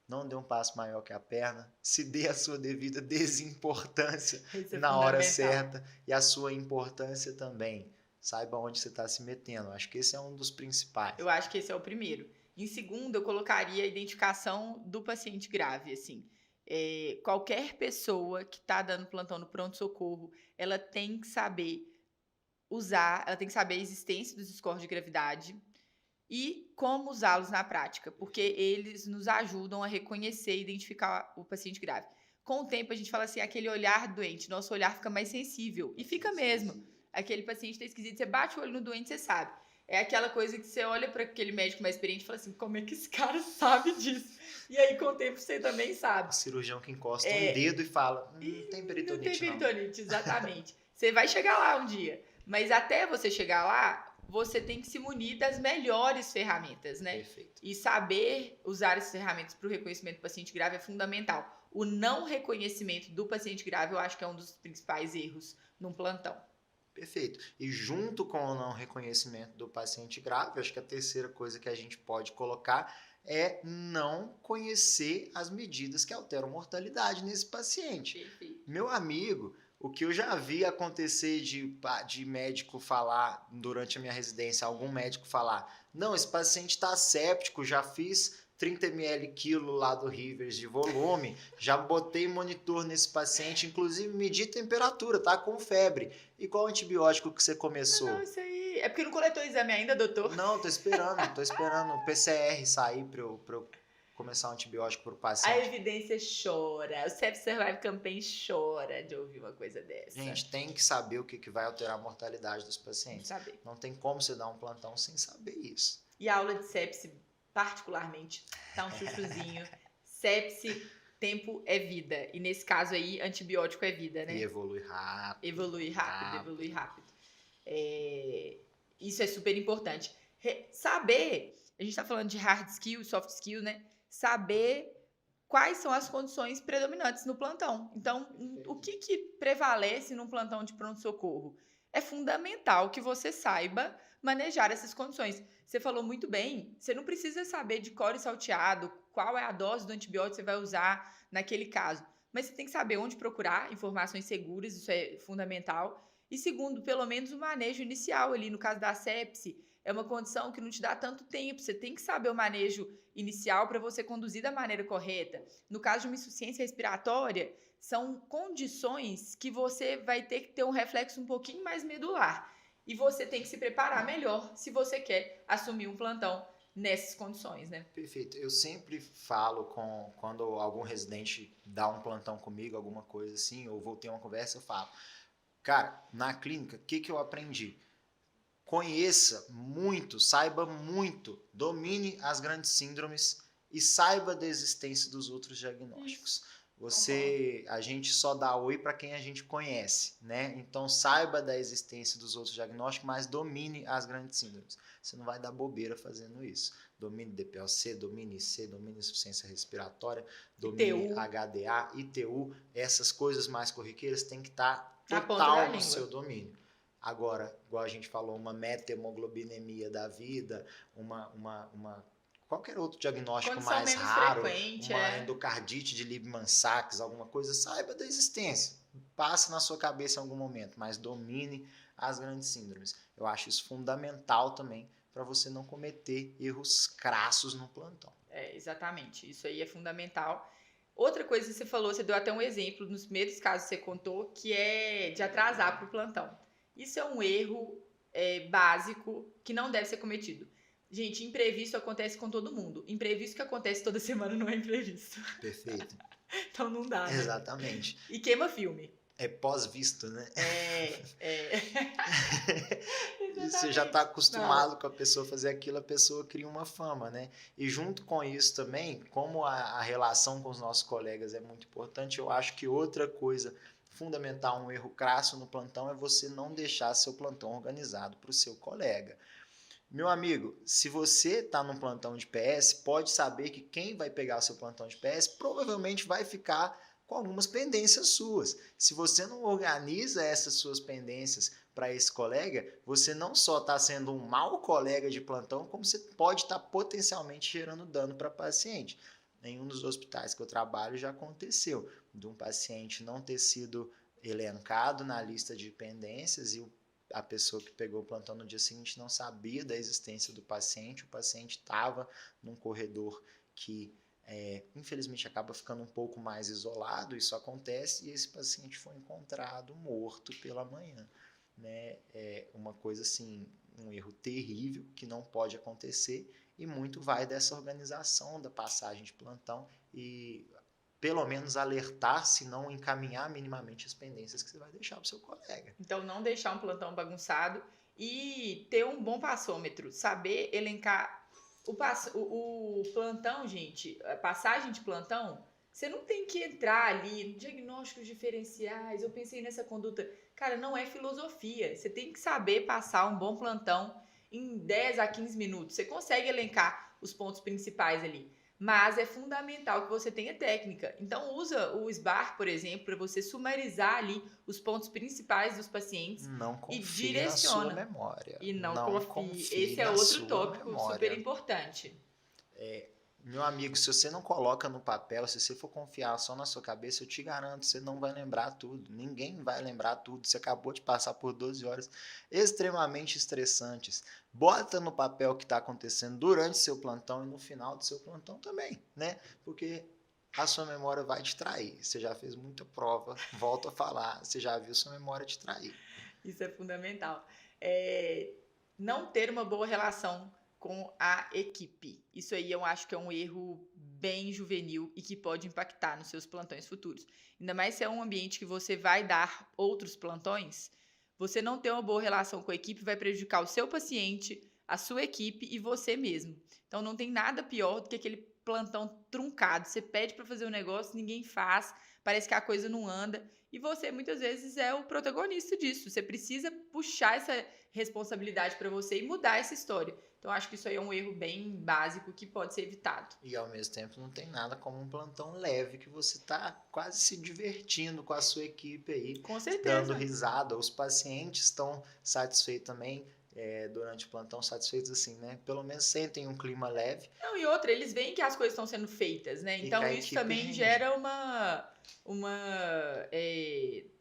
Não dê um passo maior que a perna. Se dê a sua devida desimportância na hora certa e a sua importância também. Saiba onde você está se metendo. Acho que esse é um dos principais. Eu acho que esse é o primeiro. Em segundo, eu colocaria a identificação do paciente grave. Assim, qualquer pessoa que está dando plantão no pronto-socorro, ela tem que saber usar, ela tem que saber a existência dos scores de gravidade e como usá-los na prática, porque eles nos ajudam a reconhecer e identificar o paciente grave. Com o tempo, a gente fala assim, aquele olhar doente, nosso olhar fica mais sensível, e fica mesmo. Aquele paciente tá esquisito, você bate o olho no doente, você sabe. É aquela coisa que você olha para aquele médico mais experiente e fala assim, como é que esse cara sabe disso? E aí, com o tempo, você também sabe. O cirurgião que encosta um dedo e fala, não tem Não tem peritonite não. peritonite, exatamente. Você vai chegar lá um dia. Mas até você chegar lá, você tem que se munir das melhores ferramentas, né? Perfeito. E saber usar essas ferramentas para o reconhecimento do paciente grave é fundamental. O não reconhecimento do paciente grave, eu acho que é um dos principais erros num plantão. Perfeito. E junto com o não reconhecimento do paciente grave, acho que a terceira coisa que a gente pode colocar é não conhecer as medidas que alteram mortalidade nesse paciente. Perfeito. Meu amigo, o que eu já vi acontecer de médico falar durante a minha residência, algum médico falar, não, esse paciente está séptico, já fiz 30 ml quilo lá do Rivers de volume, já botei monitor nesse paciente, inclusive medi temperatura, tá com febre. E qual antibiótico que você começou? Não, isso aí... É porque não coletou o exame ainda, doutor? Não, tô esperando o PCR sair pra eu começar um antibiótico pro A paciente. evidência chora. O Sepsis Survive Campaign chora de ouvir uma coisa dessa. Gente, tem que saber o que vai alterar a mortalidade dos pacientes. Saber. Não tem como você dar um plantão sem saber isso. E a aula de sepse, particularmente, tá um chuchuzinho. Sepse, tempo é vida. E nesse caso aí, antibiótico é vida, né? E evolui rápido. Evolui rápido. Isso é super importante. Saber, a gente tá falando de hard skill, soft skill, né? Saber quais são as condições predominantes no plantão. Então, o que prevalece num plantão de pronto-socorro? É fundamental que você saiba manejar essas condições. Você falou muito bem, você não precisa saber de cor e salteado qual é a dose do antibiótico que você vai usar naquele caso. Mas você tem que saber onde procurar informações seguras, isso é fundamental. E segundo, pelo menos o manejo inicial ali, no caso da sepse, é uma condição que não te dá tanto tempo. Você tem que saber o manejo inicial para você conduzir da maneira correta. No caso de uma insuficiência respiratória, são condições que você vai ter que ter um reflexo um pouquinho mais medular. E você tem que se preparar melhor se você quer assumir um plantão nessas condições, né? Perfeito. Eu sempre falo quando algum residente dá um plantão comigo, alguma coisa assim, ou vou ter uma conversa, eu falo, cara, na clínica, o que eu aprendi? Conheça muito, saiba muito, domine as grandes síndromes e saiba da existência dos outros diagnósticos. A gente só dá oi para quem a gente conhece, né? Então saiba da existência dos outros diagnósticos, mas domine as grandes síndromes. Você não vai dar bobeira fazendo isso. Domine DPLC, domine IC, domine insuficiência respiratória, domine ITU. HDA, ITU, essas coisas mais corriqueiras tem que estar Na ponta da total no língua. seu domínio. Agora, igual a gente falou, uma meta-hemoglobinemia da vida, qualquer outro diagnóstico Condição mais menos raro, frequente, uma endocardite de Liebman-Sachs, alguma coisa, saiba da existência. Passa na sua cabeça em algum momento, mas domine as grandes síndromes. Eu acho isso fundamental também para você não cometer erros crassos no plantão. Exatamente. Isso aí é fundamental. Outra coisa que você falou, você deu até um exemplo nos primeiros casos que você contou, que é de atrasar para o plantão. Isso é um erro básico que não deve ser cometido. Gente, imprevisto acontece com todo mundo. Imprevisto que acontece toda semana não é imprevisto. Perfeito. Então não dá, né? Exatamente. E queima filme. É pós-visto, né? Exatamente. Você já está acostumado com a pessoa fazer aquilo, a pessoa cria uma fama, né? E junto com isso também, como a relação com os nossos colegas é muito importante, eu acho que outra coisa fundamental, um erro crasso no plantão, é você não deixar seu plantão organizado para o seu colega. Meu amigo, se você está num plantão de PS, pode saber que quem vai pegar o seu plantão de PS provavelmente vai ficar com algumas pendências suas. Se você não organiza essas suas pendências para esse colega, você não só está sendo um mau colega de plantão, como você pode estar potencialmente gerando dano para paciente. Em um dos hospitais que eu trabalho já aconteceu de um paciente não ter sido elencado na lista de pendências e a pessoa que pegou o plantão no dia seguinte não sabia da existência do paciente, o paciente estava num corredor que infelizmente acaba ficando um pouco mais isolado, isso acontece, e esse paciente foi encontrado morto pela manhã. Né? É uma coisa assim um erro terrível que não pode acontecer, e muito vai dessa organização da passagem de plantão e pelo menos alertar, se não encaminhar minimamente as pendências que você vai deixar para o seu colega. Então, não deixar um plantão bagunçado e ter um bom passômetro, saber elencar o plantão, gente, a passagem de plantão. Você não tem que entrar ali, diagnósticos diferenciais, eu pensei nessa conduta. Cara, não é filosofia. Você tem que saber passar um bom plantão em 10 a 15 minutos. Você consegue elencar os pontos principais ali. Mas é fundamental que você tenha técnica. Então, usa o SBAR, por exemplo, para você sumarizar ali os pontos principais dos pacientes. Não confie e direciona. na sua memória. E não confie. Esse é na outro sua tópico memória. super importante. Meu amigo, se você não coloca no papel, se você for confiar só na sua cabeça, eu te garanto, você não vai lembrar tudo. Ninguém vai lembrar tudo. Você acabou de passar por 12 horas extremamente estressantes. Bota no papel o que está acontecendo durante seu plantão e no final do seu plantão também, né? Porque a sua memória vai te trair. Você já fez muita prova, volto a falar, você já viu sua memória te trair. Isso é fundamental. Não ter uma boa relação com a equipe. Isso aí eu acho que é um erro bem juvenil e que pode impactar nos seus plantões futuros. Ainda mais se é um ambiente que você vai dar outros plantões, você não ter uma boa relação com a equipe vai prejudicar o seu paciente, a sua equipe e você mesmo. Então não tem nada pior do que aquele plantão truncado. Você pede para fazer um negócio, ninguém faz, parece que a coisa não anda e você muitas vezes é o protagonista disso. Você precisa puxar essa responsabilidade para você e mudar essa história. Então, acho que isso aí é um erro bem básico que pode ser evitado. E, ao mesmo tempo, não tem nada como um plantão leve, que você está quase se divertindo com a sua equipe aí. Com certeza. Dando risada. Os pacientes estão satisfeitos também, durante o plantão, satisfeitos assim, né? Pelo menos sentem um clima leve. Não, e outra, eles veem que as coisas estão sendo feitas, né? Então, isso também rende. gera uma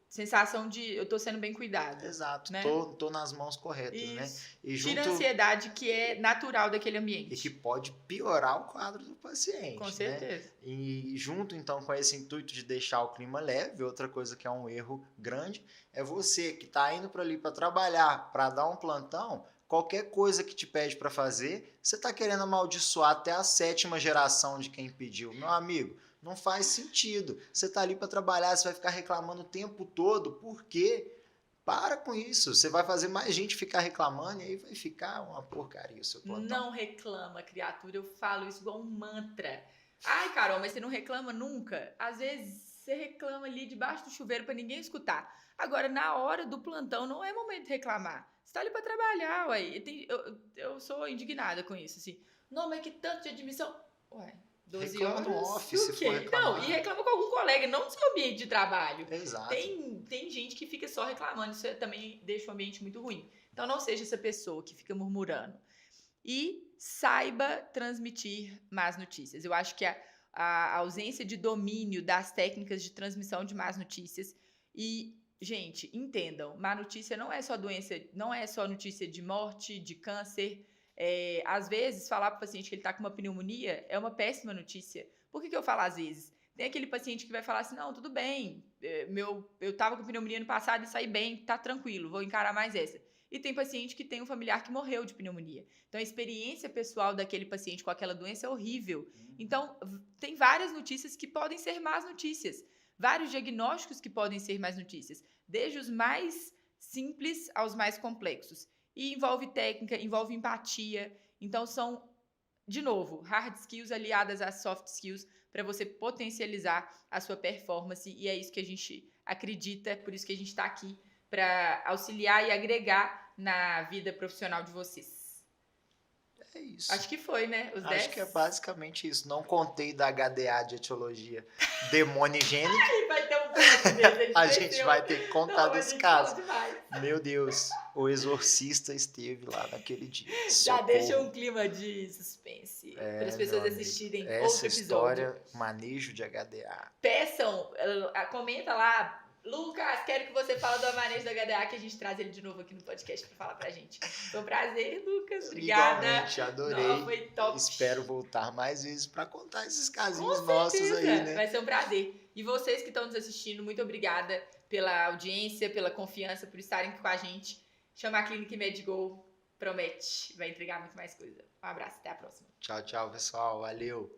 sensação de eu tô sendo bem cuidada. Exato, né? tô nas mãos corretas, Isso. né? E Tira a ansiedade que é natural daquele ambiente. E que pode piorar o quadro do paciente. Com certeza. Né? E junto, então, com esse intuito de deixar o clima leve, outra coisa que é um erro grande, é você que está indo para ali para trabalhar, para dar um plantão, qualquer coisa que te pede para fazer, você está querendo amaldiçoar até a 7ª geração de quem pediu. Meu amigo, não faz sentido. Você está ali para trabalhar, você vai ficar reclamando o tempo todo. Por quê? Para com isso. Você vai fazer mais gente ficar reclamando e aí vai ficar uma porcaria o seu plantão. Não reclama, criatura. Eu falo isso igual um mantra. Ai, Carol, mas você não reclama nunca? Às vezes você reclama ali debaixo do chuveiro para ninguém escutar. Agora, na hora do plantão, não é momento de reclamar. Você tá ali para trabalhar, ué. Eu sou indignada com isso, assim. Não, mas que tanto de admissão... Ué... 12 reclama horas, no office, se for reclamar. Não, e reclama com algum colega, não no seu ambiente de trabalho. Exato. Tem gente que fica só reclamando, isso também deixa o ambiente muito ruim. Então não seja essa pessoa que fica murmurando. E saiba transmitir más notícias. Eu acho que a ausência de domínio das técnicas de transmissão de más notícias e, gente, entendam, má notícia não é só doença, não é só notícia de morte, de câncer. Às vezes, falar para o paciente que ele está com uma pneumonia é uma péssima notícia. Por que eu falo às vezes? Tem aquele paciente que vai falar assim, não, tudo bem, eu estava com pneumonia no passado e saí bem, tá tranquilo, vou encarar mais essa. E tem paciente que tem um familiar que morreu de pneumonia. Então, a experiência pessoal daquele paciente com aquela doença é horrível. Então, tem várias notícias que podem ser más notícias. Vários diagnósticos que podem ser más notícias. Desde os mais simples aos mais complexos. E envolve técnica, envolve empatia. Então, são, de novo, hard skills aliadas às soft skills para você potencializar a sua performance. E é isso que a gente acredita, por isso que a gente está aqui, para auxiliar e agregar na vida profissional de vocês. É isso. Acho que foi, né? Os 10? Acho que é basicamente isso. Não contei da HDA de etiologia demonigênica. Vai ter um pouco desse, A gente vai ter que contar desse caso. Demais. Meu Deus, o exorcista esteve lá naquele dia. Já Socorro. deixa um clima de suspense para as pessoas meu assistirem amigo, outro essa episódio. história, manejo de HDA. Peçam, comenta lá. Lucas, quero que você fale do manejo da HDA, que a gente traz ele de novo aqui no podcast para falar pra gente. Foi um prazer, Lucas. Obrigada. Igualmente, adorei. Não, foi top. Espero voltar mais vezes para contar esses casinhos Com nossos certeza. aí, né? Vai ser um prazer. E vocês que estão nos assistindo, muito obrigada pela audiência, pela confiança, por estarem aqui com a gente. Chama a Clínica MedGo promete, vai entregar muito mais coisa. Um abraço, até a próxima. Tchau, tchau, pessoal. Valeu.